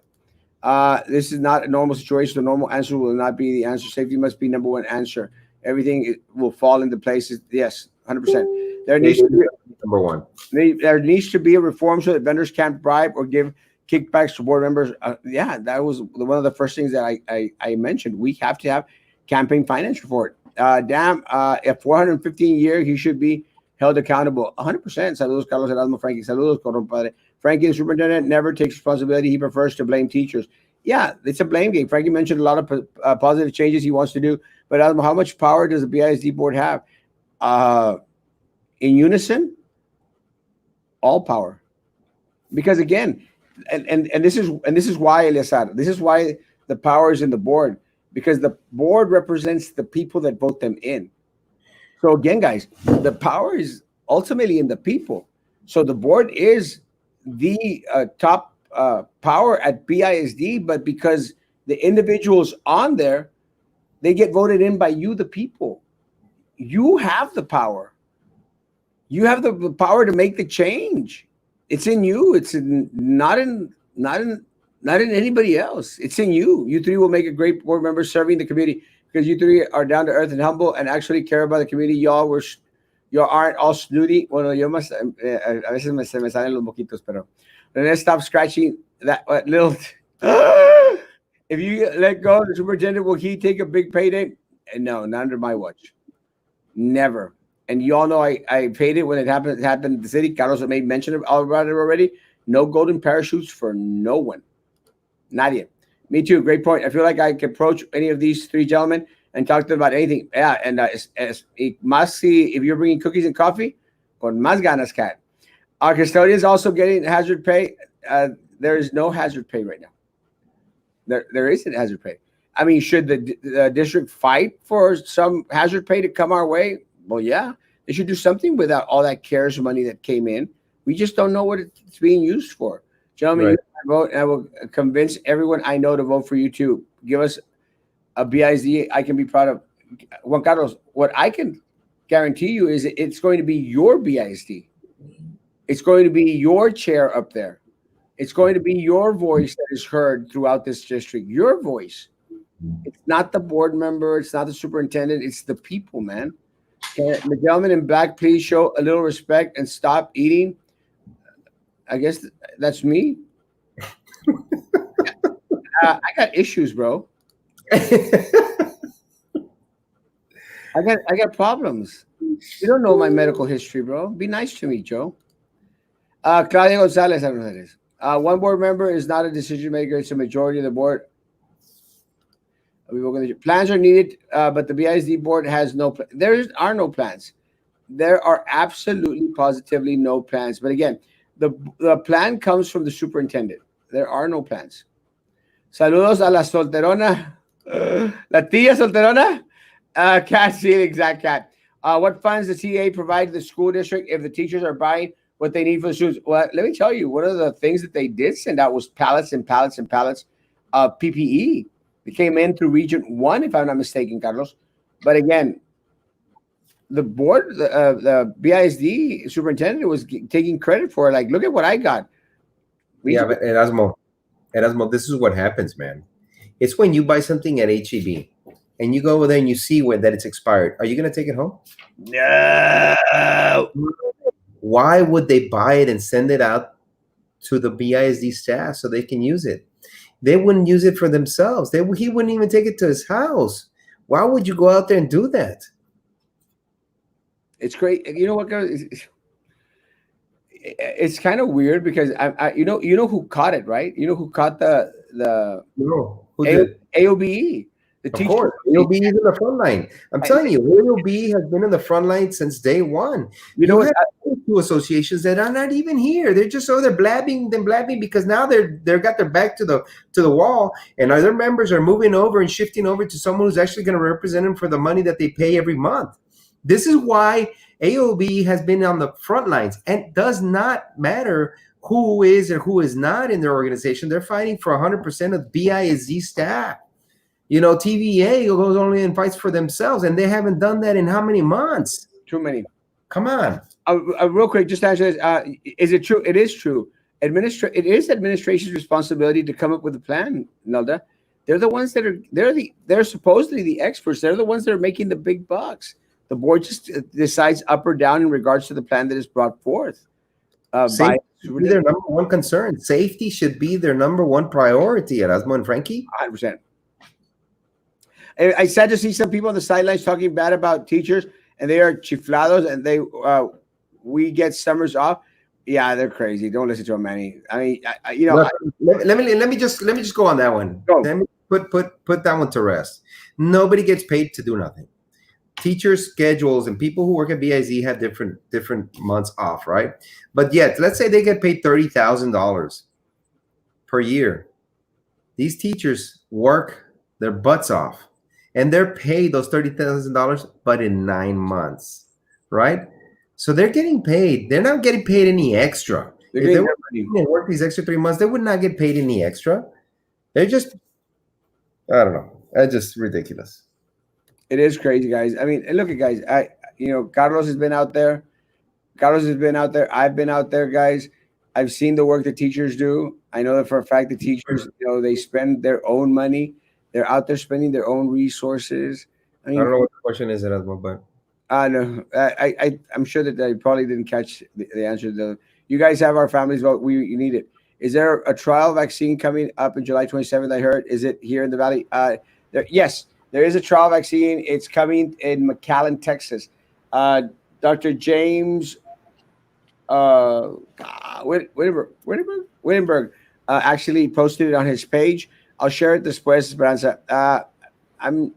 A: This is not a normal situation. The normal answer will not be the answer. Safety must be number one answer. everything will fall into place. Yes, 100%. There needs to be
C: number one.
A: there needs to be a reform so that vendors can't bribe or give kickbacks to board members. Yeah, that was one of the first things that I mentioned. We have to have campaign finance report. At 415 year, he should be held accountable. 100%. Saludos, Carlos Erasmo, Frankie. Saludos, compadre. Frankie, the superintendent, never takes responsibility. He prefers to blame teachers. Yeah, it's a blame game. Frankie mentioned a lot of positive changes he wants to do. But Erasmo, how much power does the BISD board have? In unison, all power. Because again, and this is why, Eliazar, this is why the power is in the board, because the board represents the people that vote them in. So again, guys, the power is ultimately in the people. So the board is the top power at BISD, but because the individuals on there, they get voted in by you, the people. You have the power. You have the power to make the change. It's in you. It's not in anybody else. It's in you. You three will make a great board member serving the community because you three are down to earth and humble and actually care about the community. Y'all aren't all snooty. Bueno, yo más a veces se me salen los moquitos, pero let's stop scratching that little. If you let go, the superintendent, will he take a big payday? No, not under my watch. Never. And you all know I paid it when it happened in the city. Carlos made mention about it already. No golden parachutes for no one. Not yet. Me too. Great point. I feel like I can approach any of these three gentlemen and talk to them about anything. Yeah, and más si if you're bringing cookies and coffee, con más ganas, cat. Our custodians also getting hazard pay. There is no hazard pay right now. There isn't hazard pay. I mean, should the district fight for some hazard pay to come our way? Well, yeah, they should do something without all that CARES money that came in. We just don't know what it's being used for. Gentlemen,
C: Right.
A: you vote, and I will convince everyone I know to vote for you too. Give us a BISD I can be proud of. Juan Carlos, what I can guarantee you is it's going to be your BISD. It's going to be your chair up there. It's going to be your voice that is heard throughout this district. Your voice. It's not the board member. It's not the superintendent. It's the people, man. Can the gentleman in black please show a little respect and stop eating? I guess that's me. I got issues, bro. I got problems. You don't know my medical history, bro. Be nice to me, Joe. Claudia Gonzalez, I don't know who that is. One board member is not a decision maker. It's a majority of the board. Plans are needed, but the BISD board has no plan. There are no plans. There are absolutely, positively no plans. But again, the plan comes from the superintendent. There are no plans. Saludos a la solterona. La tía solterona? Cat, see the exact cat. What funds does TA provide to the school district if the teachers are buying what they need for the students? Well, let me tell you, one of the things that they did send out was pallets and pallets and pallets of PPE. It came in through Region 1, if I'm not mistaken, Carlos. But again, the board, the BISD superintendent was taking credit for it. Like, look at what I got.
C: But Erasmo, this is what happens, man. It's when you buy something at HEB and you go over there and you see that it's expired. Are you going to take it home?
A: No.
C: Why would they buy it and send it out to the BISD staff so they can use it? They wouldn't use it for themselves. He wouldn't even take it to his house. Why would you go out there and do that?
A: It's great. You know what, guys? It's kind of weird because you know who caught it, right? You know who caught the
C: No, who did?
A: AOBE.
C: Of course, AOB is in the front line. I'm telling you, AOB has been in the front line since day one.
A: You know what?
C: Two associations that are not even here. They're just they're blabbing because now they've got their back to the wall, and other members are moving over and shifting over to someone who's actually going to represent them for the money that they pay every month. This is why AOB has been on the front lines, and it does not matter who is or who is not in their organization. They're fighting for 100% of BISD staff. You know, TVA goes only and fights for themselves, and they haven't done that in how many months?
A: Too many.
C: Come on.
A: Real quick, just answer this. Is it true? It is true. It is administration's responsibility to come up with a plan, Nelda. They're the ones that they're supposedly the experts. They're the ones that are making the big bucks. The board just decides up or down in regards to the plan that is brought forth by.
C: Safety should be their number one concern. Safety should be their number one priority, Erasmo and Frankie.
A: 100%. I sad to see some people on the sidelines talking bad about teachers, and they are chiflados, and we get summers off. Yeah, they're crazy. Don't listen to them, Manny. I mean,
C: let me just go on that one.
A: Go.
C: Let me put that one to rest. Nobody gets paid to do nothing. Teachers' schedules and people who work at BIZ have different months off, right? But yet, let's say they get paid $30,000 per year. These teachers work their butts off, and they're paid those $30,000, but in 9 months, right? So they're getting paid. They're not getting paid any extra. If they were work these extra 3 months, they would not get paid any extra. They're just, I don't know. That's just ridiculous.
A: It is crazy, guys. I mean, look at guys. Carlos has been out there. I've been out there, guys. I've seen the work that teachers do. I know that for a fact the teachers, they spend their own money. They're out there spending their own resources. I mean,
C: I don't know what the question is, Erasmo, but
A: no, I'm sure that I probably didn't catch the answer. You guys have our family's vote. You need it. Is there a trial vaccine coming up in July 27th? I heard. Is it here in the Valley? Yes, there is a trial vaccine. It's coming in McAllen, Texas. Dr. James Wittenberg actually posted it on his page. I'll share it después, Esperanza. I'm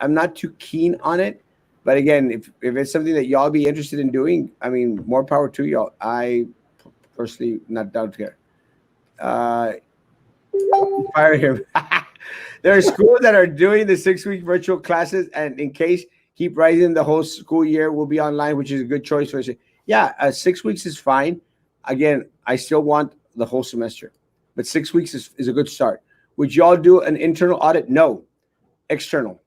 A: not too keen on it, but again, if it's something that y'all be interested in doing, I mean, more power to y'all. I personally not down here. Fire him. There are schools that are doing the 6-week virtual classes, and in case keep rising, the whole school year will be online, which is a good choice for us. Yeah, 6 weeks is fine. Again, I still want the whole semester, but 6 weeks is a good start. Would y'all do an internal audit? No. External.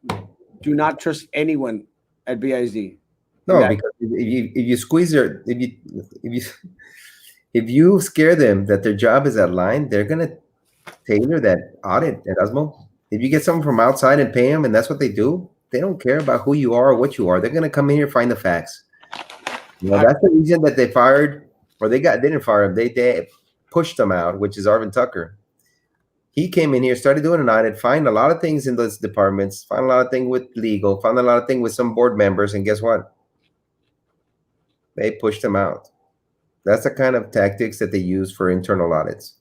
A: Do not trust anyone at BISD.
C: No, because if you squeeze their if you scare them that their job is at line, they're gonna tailor that audit, Erasmo. If you get someone from outside and pay them, and that's what they do, they don't care about who you are or what you are. They're gonna come in here and find the facts. That's the reason that they fired, or they didn't fire him. They pushed him out, which is Arvin Tucker. He came in here, started doing an audit, find a lot of things in those departments, find a lot of things with legal, found a lot of things with some board members, and guess what? They pushed him out. That's the kind of tactics that they use for internal audits.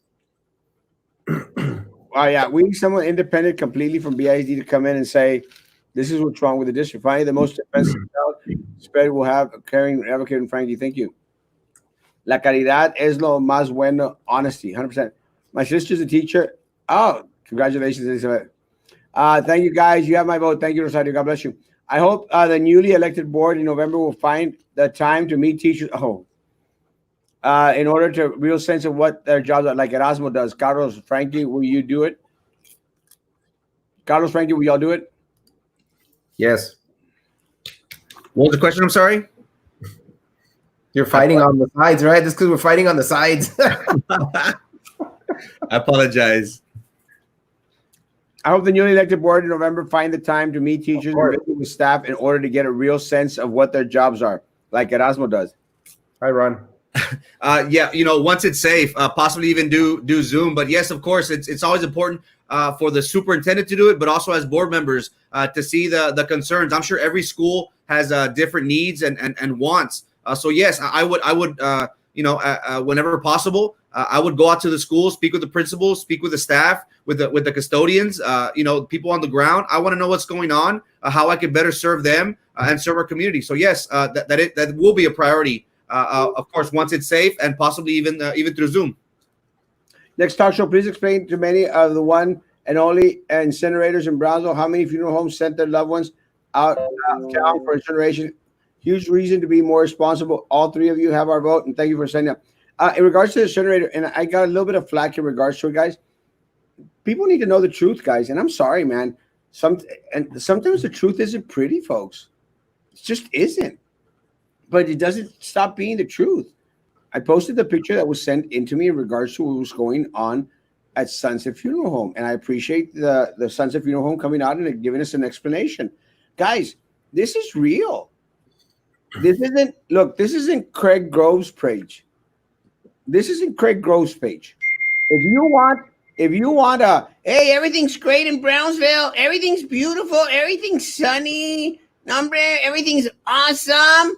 A: Oh yeah, we need someone independent completely from BISD to come in and say, this is what's wrong with the district. Finally, the most expensive spread will have a caring advocate in Frankie. Thank you. La caridad es lo más bueno. Honesty, 100%. My sister's a teacher. Oh, congratulations, Elizabeth. Thank you, guys. You have my vote. Thank you, Rosario. God bless you. I hope the newly elected board in November will find the time to meet teachers. In order to real sense of what their jobs are, like Erasmo does. Carlos, Frankie, will you do it? Carlos, Frankie, will y'all do it?
C: Yes.
B: What was the question? I'm sorry.
C: You're fighting on the sides, right? Just because we're fighting on the sides.
B: I apologize.
A: I hope the newly elected board in November find the time to meet teachers and visit with staff in order to get a real sense of what their jobs are, like Erasmo does.
C: Hi, Ron.
B: Yeah, once it's safe, possibly even do Zoom. But yes, of course, it's always important for the superintendent to do it, but also as board members to see the concerns. I'm sure every school has different needs and wants. So yes, I would whenever possible, I would go out to the schools, speak with the principals, speak with the staff, with the custodians, people on the ground. I want to know what's going on, how I can better serve them and serve our community. So yes, that will be a priority. Of course, once it's safe, and possibly even through Zoom.
A: Next talk show, please explain to many of the one and only incinerators in Brownsville how many funeral homes sent their loved ones out of town for incineration. Huge reason to be more responsible. All three of you have our vote, and thank you for sending up. In regards to the incinerator, and I got a little bit of flack in regards to it, guys. People need to know the truth, guys, and I'm sorry, man. Sometimes the truth isn't pretty, folks. It just isn't. But it doesn't stop being the truth. I posted the picture that was sent into me in regards to what was going on at Sunset Funeral Home. And I appreciate the Sunset Funeral Home coming out and giving us an explanation. Guys, this is real. This isn't Craig Grove's page. This isn't Craig Grove's page. If you want hey, everything's great in Brownsville, everything's beautiful, everything's sunny, hombre, everything's awesome,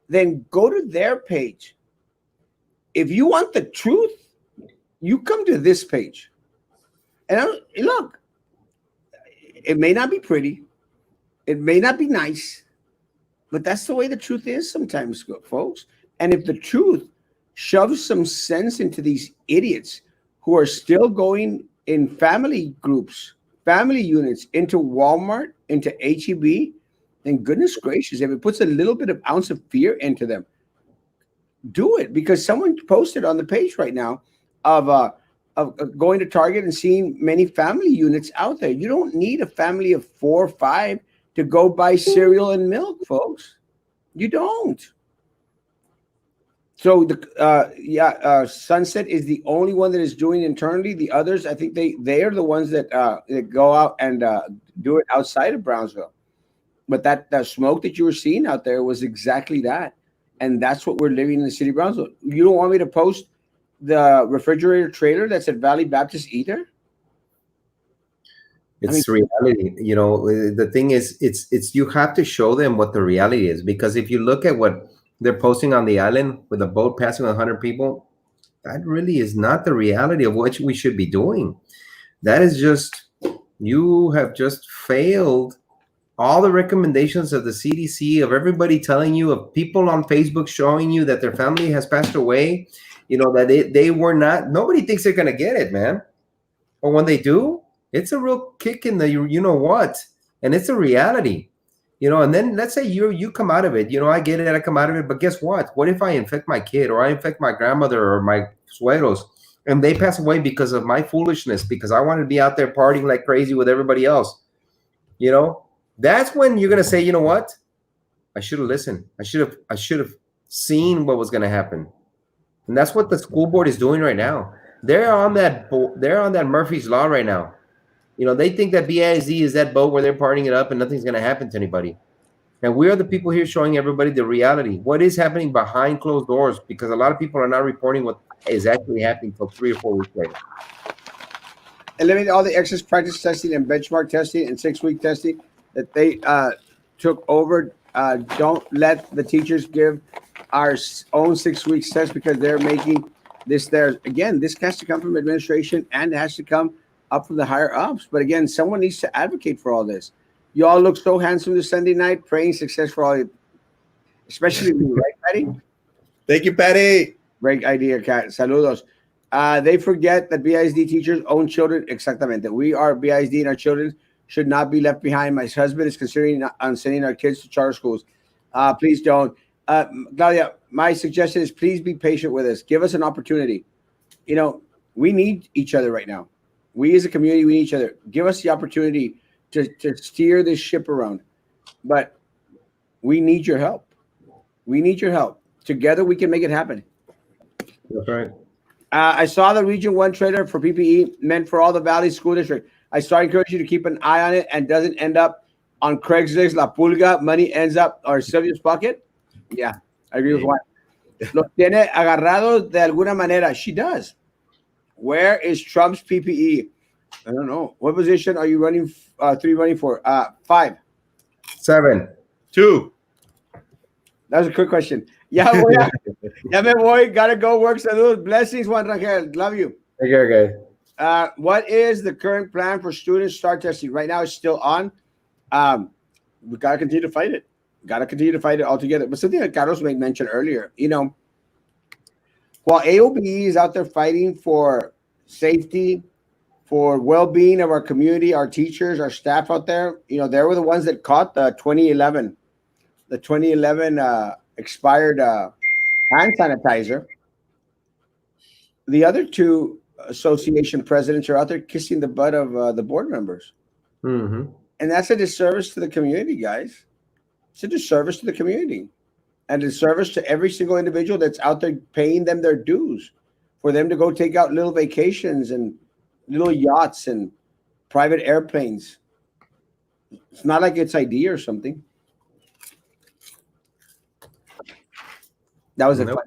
A: then go to their page. If you want the truth, you come to this page. And look, it may not be pretty, it may not be nice, but that's the way the truth is sometimes, folks. And if the truth shoves some sense into these idiots who are still going in family groups, family units, into Walmart, into HEB, then goodness gracious, if it puts a little bit of ounce of fear into them, do it. Because someone posted on the page right now of going to Target and seeing many family units out there. You don't need a family of 4 or 5 to go buy cereal and milk, folks. You don't. So Sunset is the only one that is doing internally. The others, I think they are the ones that go out and do it outside of Brownsville. But that smoke that you were seeing out there was exactly that. And that's what we're living in the city of Brownsville. You don't want me to post the refrigerator trailer that's at Valley Baptist either?
C: It's reality. You know, the thing is, it's you have to show them what the reality is. Because if you look at what they're posting on the island with a boat passing 100 people, that really is not the reality of what we should be doing. That is just, you have just failed all the recommendations of the CDC, of everybody telling you, of people on Facebook showing you that their family has passed away, you know, that they were not, nobody thinks they're going to get it, man. But when they do, it's a real kick in the, you know what, and it's a reality. You know, and then let's say you come out of it. You know, I get it, I come out of it. But guess what? What if I infect my kid, or I infect my grandmother or my suegros, and they pass away because of my foolishness, because I wanted to be out there partying like crazy with everybody else? You know, that's when you're gonna say, you know what? I should have listened. I should have seen what was gonna happen. And that's what the school board is doing right now. They're on that Murphy's Law right now. You know, they think that BIZ is that boat where they're partying it up and nothing's going to happen to anybody. And we are the people here showing everybody the reality. What is happening behind closed doors? Because a lot of people are not reporting what is actually happening until 3 or 4 weeks later.
A: Eliminate all the excess practice testing and benchmark testing and 6-week testing that they took over. Don't let the teachers give our own 6 weeks test, because they're making this there. Again, this has to come from administration and it has to come up from the higher ups. But again, someone needs to advocate for all this. You all look so handsome this Sunday night. Praying success for all you, especially you, right, Patty?
B: Thank you, Patty.
A: Great idea, Kat. Saludos. They forget that BISD teachers own children. Exactamente. We are BISD and our children should not be left behind. My husband is considering on sending our kids to charter schools. Please don't. Claudia, my suggestion is please be patient with us. Give us an opportunity. You know, we need each other right now. We as a community, we need each other. Give us the opportunity to steer this ship around. But we need your help. We need your help. Together, we can make it happen.
C: That's right.
A: I saw the Region 1 trailer for PPE meant for all the Valley School District. I still encourage you to keep an eye on it and doesn't end up on Craigslist, La Pulga, money ends up, or Sylvia's pocket. Yeah, I agree with Juan. Los tiene agarrados de alguna manera. She does. Where is Trump's PPE? I don't know. What position are you running? 3 running for? 5.
C: 7.
B: 2.
A: That was a quick question. Ya me voy. Gotta go work. Salud. Blessings, Juan Rangel. Love you.
C: Take care, guys.
A: What is the current plan for students start testing? Right now, it's still on. We gotta continue to fight it. Gotta continue to fight it all together. But something that Carlos made mention earlier, you know, while AOBE is out there fighting for safety, for well-being of our community, our teachers, our staff out there, you know, they were the ones that caught the 2011 expired hand sanitizer. The other 2 association presidents are out there kissing the butt of the board members.
C: Mm-hmm.
A: And that's a disservice to the community, guys. It's a disservice to the community and a disservice to every single individual that's out there paying them their dues for them to go take out little vacations and little yachts and private airplanes. It's not like it's ID or something. That was a
C: Nope.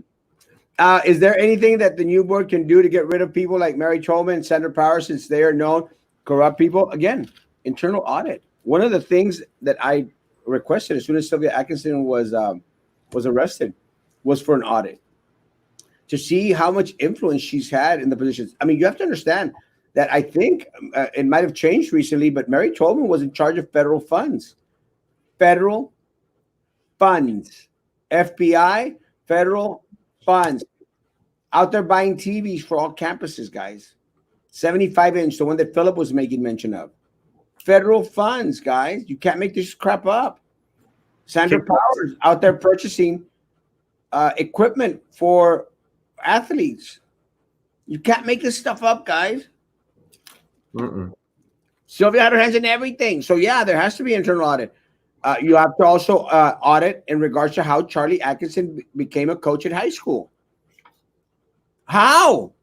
A: fun. Is there anything that the new board can do to get rid of people like Mary Tolman and Sandra Power, since they are known corrupt people? Again, internal audit. One of the things that I requested as soon as Sylvia Atkinson was arrested was for an audit to see how much influence she's had in the positions. I mean, you have to understand that I think it might have changed recently, but Mary Tolman was in charge of federal funds. Federal funds. FBI, federal funds. Out there buying TVs for all campuses, guys. 75-inch, the one that Philip was making mention of. Federal funds, guys. You can't make this crap up. Sandra Powers out there purchasing equipment for athletes. You can't make this stuff up, guys. Sylvia had her hands in everything. So, yeah, there has to be internal audit. You have to also audit in regards to how Charlie Atkinson became a coach at high school. How?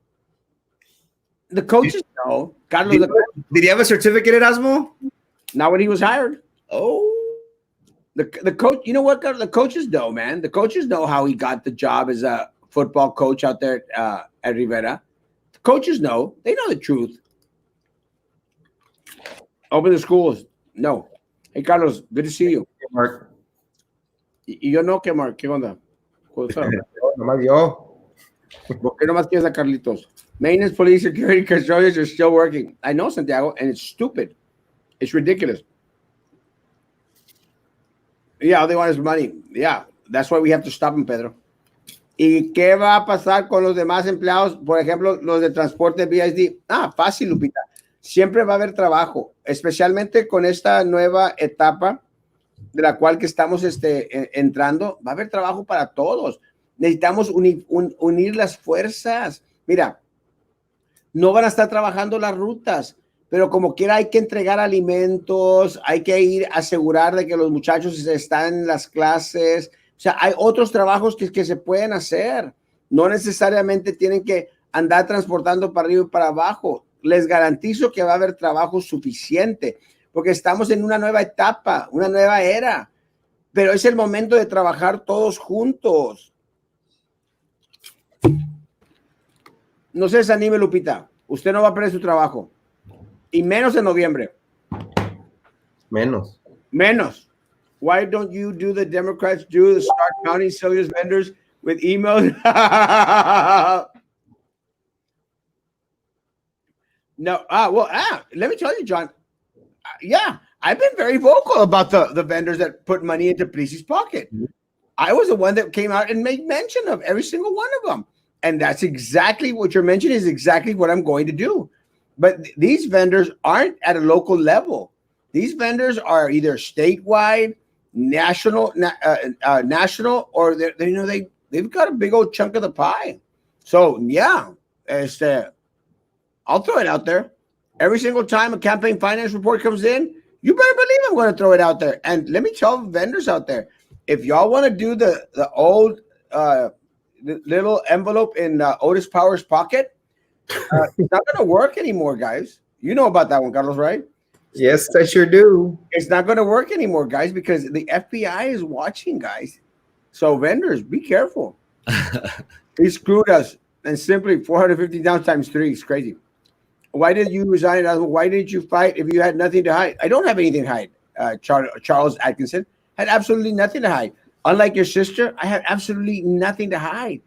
A: The coaches know.
B: Did he have a certificate, Erasmo?
A: Not when he was hired.
B: Oh.
A: The coach, you know what? The coaches know, man. The coaches know how he got the job as a football coach out there at Rivera. The coaches know. They know the truth. Open the schools. No. Hey, Carlos, good to see you.
C: Mark.
A: Y yo no, que Mark, ¿qué onda?
C: Nomás yo.
A: ¿Por qué nomás quieres a Carlitos? Maintenance, police, security, custodians are still working. I know, Santiago, and it's stupid. It's ridiculous. Yeah, all they want is money. Yeah, that's why we have to stop them, Pedro. ¿Y qué va a pasar con los demás empleados? Por ejemplo, los de transporte BISD. Fácil, Lupita. Siempre va a haber trabajo, especialmente con esta nueva etapa de la cual que estamos entrando. Va a haber trabajo para todos. Necesitamos unir las fuerzas. Mira, no van a estar trabajando las rutas, pero como quiera hay que entregar alimentos, hay que ir a asegurar de que los muchachos están en las clases. O sea, hay otros trabajos que se pueden hacer. No necesariamente tienen que andar transportando para arriba y para abajo. Les garantizo que va a haber trabajo suficiente, porque estamos en una nueva etapa, una nueva era. Pero es el momento de trabajar todos juntos. No se desanime, Lupita. Usted no va a perder su trabajo. Y menos en noviembre.
C: Menos.
A: Why don't you do the Democrats do the start counting Sylvia's vendors with emails? No. Let me tell you, John. Yeah, I've been very vocal about the vendors that put money into Prisi's pocket. I was the one that came out and made mention of every single one of them. And that's exactly what you're mentioning is exactly what I'm going to do. But these vendors aren't at a local level. These vendors are either statewide, national, or they've got a big old chunk of the pie. So yeah, I'll throw it out there. Every single time a campaign finance report comes in, you better believe I'm going to throw it out there. And let me tell vendors out there, if y'all want to do the old little envelope in Otis Power's pocket, it's not going to work anymore, guys. You know about that one, Carlos, right?
C: Yes, I sure do.
A: It's not going to work anymore, guys, because the FBI is watching, guys. So vendors, be careful. He screwed us, and simply 450 down times 3 is crazy. Why did you resign? Why didn't you fight if you had nothing to hide? I don't have anything to hide. Charles Atkinson had absolutely nothing to hide. Unlike your sister, I had absolutely nothing to hide.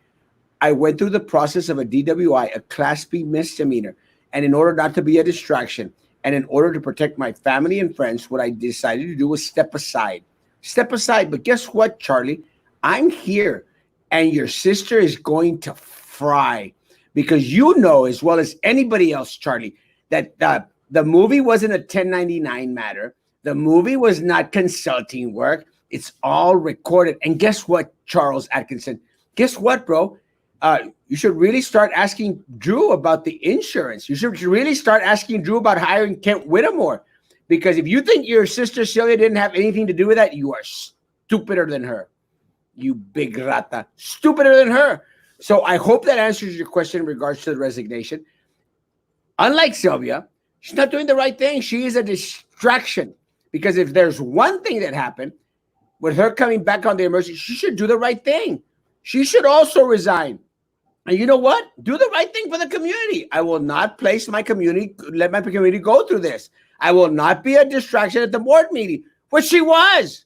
A: I went through the process of a DWI, a Class B misdemeanor. And in order not to be a distraction, and in order to protect my family and friends, what I decided to do was step aside. Step aside. But guess what, Charlie? I'm here, and your sister is going to fry. Because you know as well as anybody else, Charlie, that the movie wasn't a 1099 matter. The movie was not consulting work. It's all recorded. And guess what, Charles Atkinson? Guess what, bro? You should really start asking Drew about the insurance. You should really start asking Drew about hiring Kent Whittemore. Because if you think your sister Celia didn't have anything to do with that, you are stupider than her. You big rata. Stupider than her. So I hope that answers your question in regards to the resignation. Unlike Sylvia, she's not doing the right thing. She is a distraction. Because if there's one thing that happened with her coming back on the emergency, she should do the right thing. She should also resign. And you know what? Do the right thing for the community. I will not place my community, let my community go through this. I will not be a distraction at the board meeting, which she was.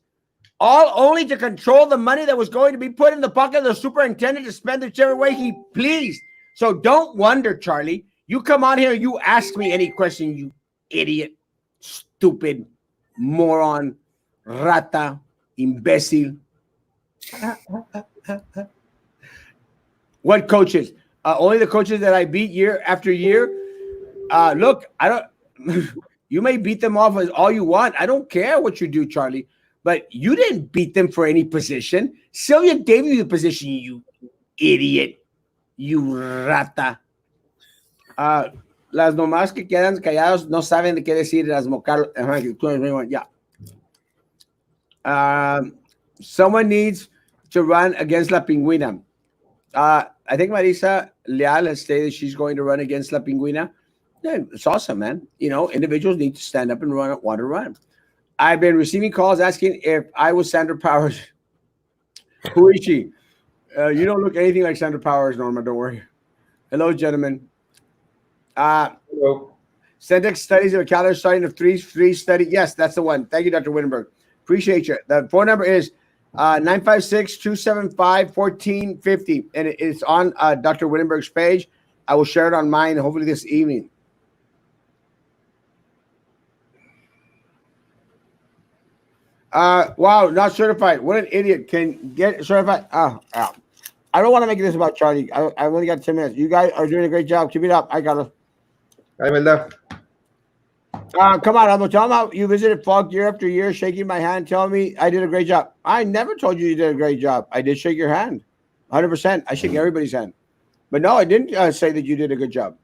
A: All only to control the money that was going to be put in the pocket of the superintendent to spend whichever way he pleased. So don't wonder, Charlie. You come on here and you ask me any question, you idiot, stupid, moron, rata, imbecile. What coaches? Only the coaches that I beat year after year. Look, I don't. You may beat them off as all you want. I don't care what you do, Charlie. But you didn't beat them for any position. Sylvia gave you the position, you idiot, you rata. Las nomás que quedan callados no saben de qué decir. Erasmo Carlos. Yeah. Someone needs to run against La Pingüina. I think Marisa Leal has stated she's going to run against La Pingüina. Yeah, it's awesome, man. You know, individuals need to stand up and want to run. I've been receiving calls asking if I was Sandra Powers. Who is she? You don't look anything like Sandra Powers, Norma. Don't worry. Hello, gentlemen.
C: Hello.
A: Sendex studies of a calendar starting of three study. Yes, that's the one. Thank you, Dr. Wittenberg. Appreciate you. The phone number is 956-275-1450, and it's on Dr. Wittenberg's page. I will share it on mine hopefully this evening. Wow, not certified. What an idiot. Can get certified. I don't want to make this about Charlie. I only got 10 minutes. You guys are doing a great job. Keep it up. I got it.
C: Hi, Melda.
A: Come on, I'm tell them how you visited Falk year after year, shaking my hand, telling me I did a great job. I never told you did a great job. I did shake your hand, 100%. I shake everybody's hand, but no, I didn't say that you did a good job.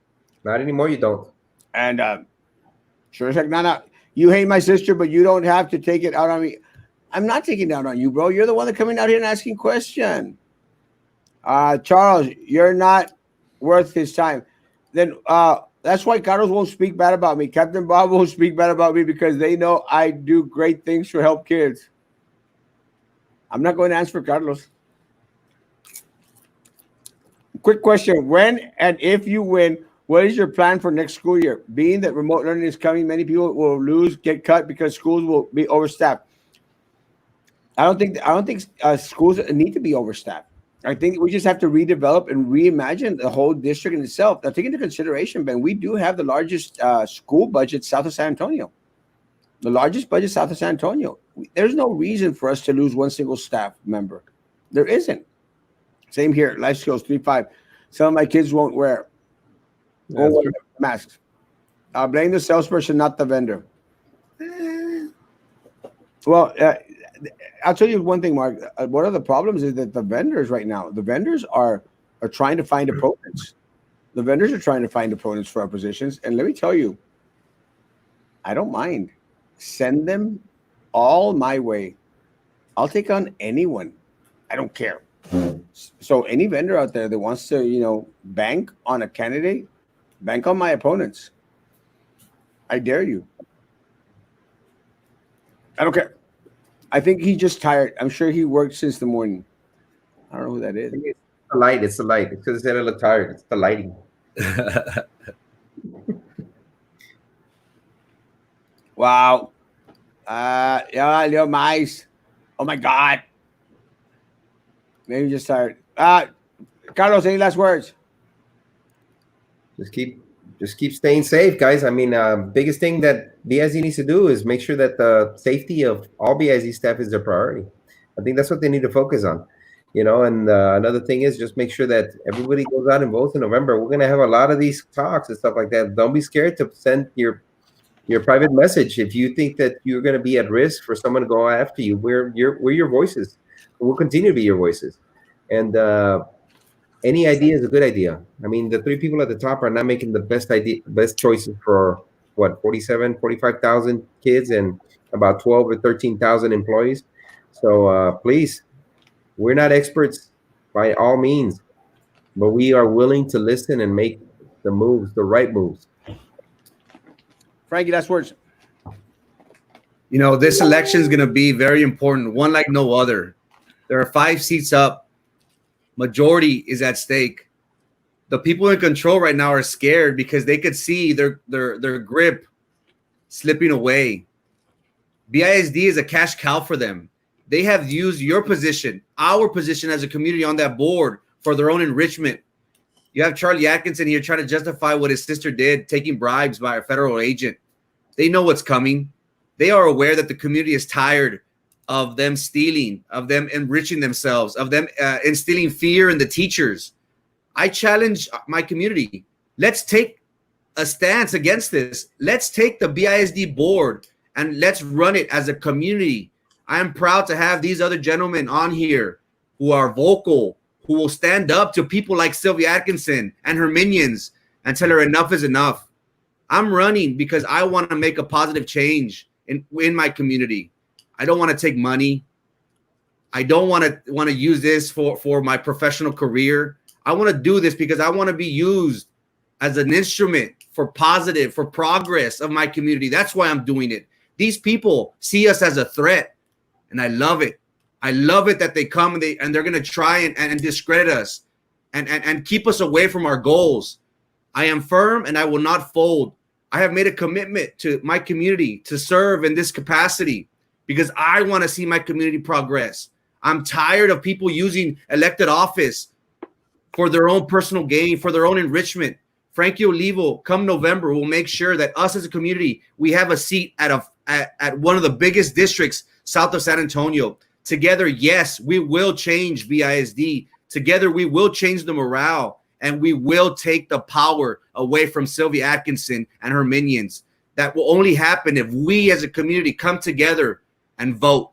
C: Not anymore. You don't.
A: And sure as heck, no. You hate my sister, but you don't have to take it out on me. I'm not taking it out on you, bro. You're the one that coming out here and asking questions. Charles, you're not worth his time. Then that's why Carlos won't speak bad about me. Captain Bob won't speak bad about me because they know I do great things to help kids. I'm not going to answer for Carlos. Quick question. When and if you win, what is your plan for next school year? Being that remote learning is coming, many people will get cut because schools will be overstaffed. I don't think schools need to be overstaffed. I think we just have to redevelop and reimagine the whole district in itself. Now, take into consideration, Ben, we do have the largest school budget south of San Antonio. The largest budget south of San Antonio. There's no reason for us to lose one single staff member. There isn't. Same here. Life skills 3.5. Some of my kids won't wear masks. Blame the salesperson, not the vendor. Well, I'll tell you one thing, Mark. One of the problems is that the vendors right now, the vendors are trying to find opponents. The vendors are trying to find opponents for our positions. And let me tell you, I don't mind. Send them all my way. I'll take on anyone. I don't care. So any vendor out there that wants to, bank on a candidate, bank on my opponents. I dare you. I don't care. I think he's just tired. I'm sure he worked since the morning. I don't know who that is.
C: It's the light. It's the light. It's because they look tired. It's the lighting.
A: Wow. Yeah, Leo Mais. Oh my God. Maybe just tired. Carlos, any last words?
C: Just keep staying safe, guys. I mean, biggest thing that BIZ needs to do is make sure that the safety of all BIZ staff is their priority. I think that's what they need to focus on, and another thing is just make sure that everybody goes out and votes in November. We're going to have a lot of these talks and stuff like that. Don't be scared to send your private message. If you think that you're going to be at risk for someone to go after you, we're your voices. We'll continue to be your voices. And any idea is a good idea. I mean, the three people at the top are not making the best choices for 45,000 kids and about 12 or 13,000 employees. So please, we're not experts by all means, but we are willing to listen and make the right moves.
A: Frankie, last words.
B: You know, this election is going to be very important, one like no other. There are 5 seats up. Majority is at stake. The people in control right now are scared because they could see their grip slipping away. BISD is a cash cow for them. They have used your position, our position as a community on that board for their own enrichment. You have Charlie Atkinson here trying to justify what his sister did, taking bribes by a federal agent. They know what's coming. They are aware that the community is tired of them stealing, of them enriching themselves, of them instilling fear in the teachers. I challenge my community. Let's take a stance against this. Let's take the BISD board and let's run it as a community. I am proud to have these other gentlemen on here who are vocal, who will stand up to people like Sylvia Atkinson and her minions and tell her enough is enough. I'm running because I want to make a positive change in my community. I don't want to take money. I don't want to use this for my professional career. I want to do this because I want to be used as an instrument for positive, for progress of my community. That's why I'm doing it. These people see us as a threat, and I love it. I love it that they come and they're going to try and discredit us and keep us away from our goals. I am firm and I will not fold. I have made a commitment to my community to serve in this capacity because I want to see my community progress. I'm tired of people using elected office for their own personal gain, for their own enrichment. Frankie Olivo, come November, will make sure that us as a community, we have a seat at one of the biggest districts south of San Antonio. Together, yes, we will change BISD. Together, we will change the morale, and we will take the power away from Sylvia Atkinson and her minions. That will only happen if we as a community come together and vote.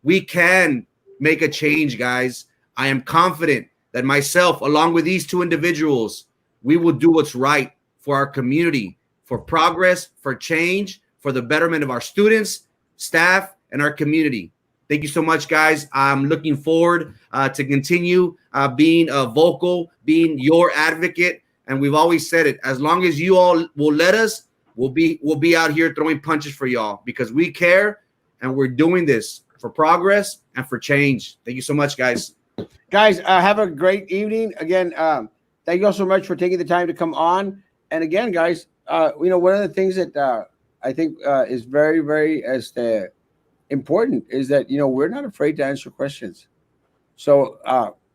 B: We can make a change, guys. I am confident that myself, along with these 2 individuals, we will do what's right for our community, for progress, for change, for the betterment of our students, staff, and our community. Thank you so much, guys. I'm looking forward to continue being vocal, being your advocate. And we've always said it, as long as you all will let us, we'll be out here throwing punches for y'all because we care and we're doing this for progress and for change. Thank you so much, guys.
A: Guys, have a great evening. Again, thank you all so much for taking the time to come on. And again, guys, one of the things that I think is very, very important is that, we're not afraid to answer questions. So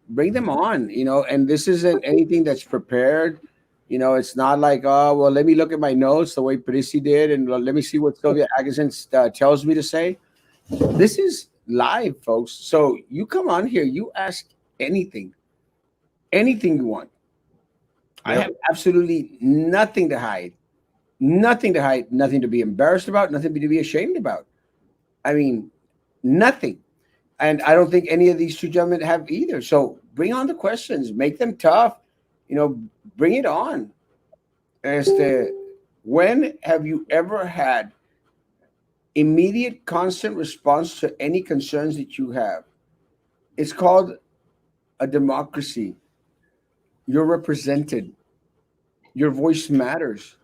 A: bring them on, and this isn't anything that's prepared. It's not like, oh, well, let me look at my notes the way Prissy did, and let me see what Sylvia Atkinson tells me to say. This is live, folks. So you come on here, you ask anything you want. Yep. I have absolutely nothing to hide, nothing to be embarrassed about, nothing to be ashamed about. I mean, nothing. And I don't think any of these 2 gentlemen have either. So bring on the questions, make them tough, bring it on. When have you ever had immediate, constant response to any concerns that you have? It's called a democracy. You're represented. Your voice matters.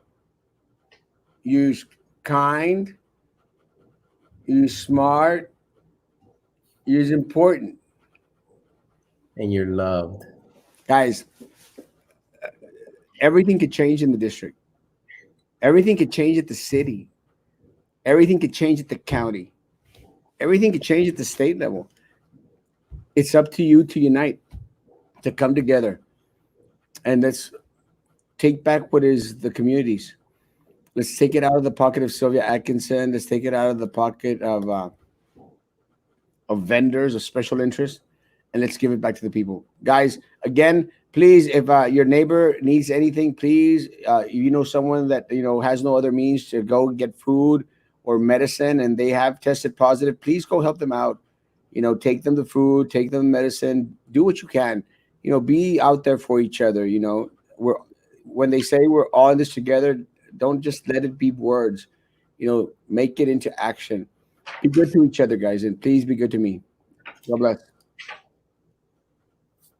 A: You're kind. You're smart. You're important.
C: And you're loved.
A: Guys, everything could change in the district. Everything could change at the city. Everything could change at the county. Everything could change at the state level. It's up to you to unite, to come together. And let's take back what is the communities. Let's take it out of the pocket of Sylvia Atkinson. Let's take it out of the pocket of vendors of special interest, and let's give it back to the people. Guys, again, please, if your neighbor needs anything, please, someone that, has no other means to go get food or medicine and they have tested positive, please go help them out. Take them the food, take them medicine, do what you can. Be out there for each other. When they say we're all in this together, don't just let it be words. Make it into action. Be good to each other, guys, and please be good to me. God bless.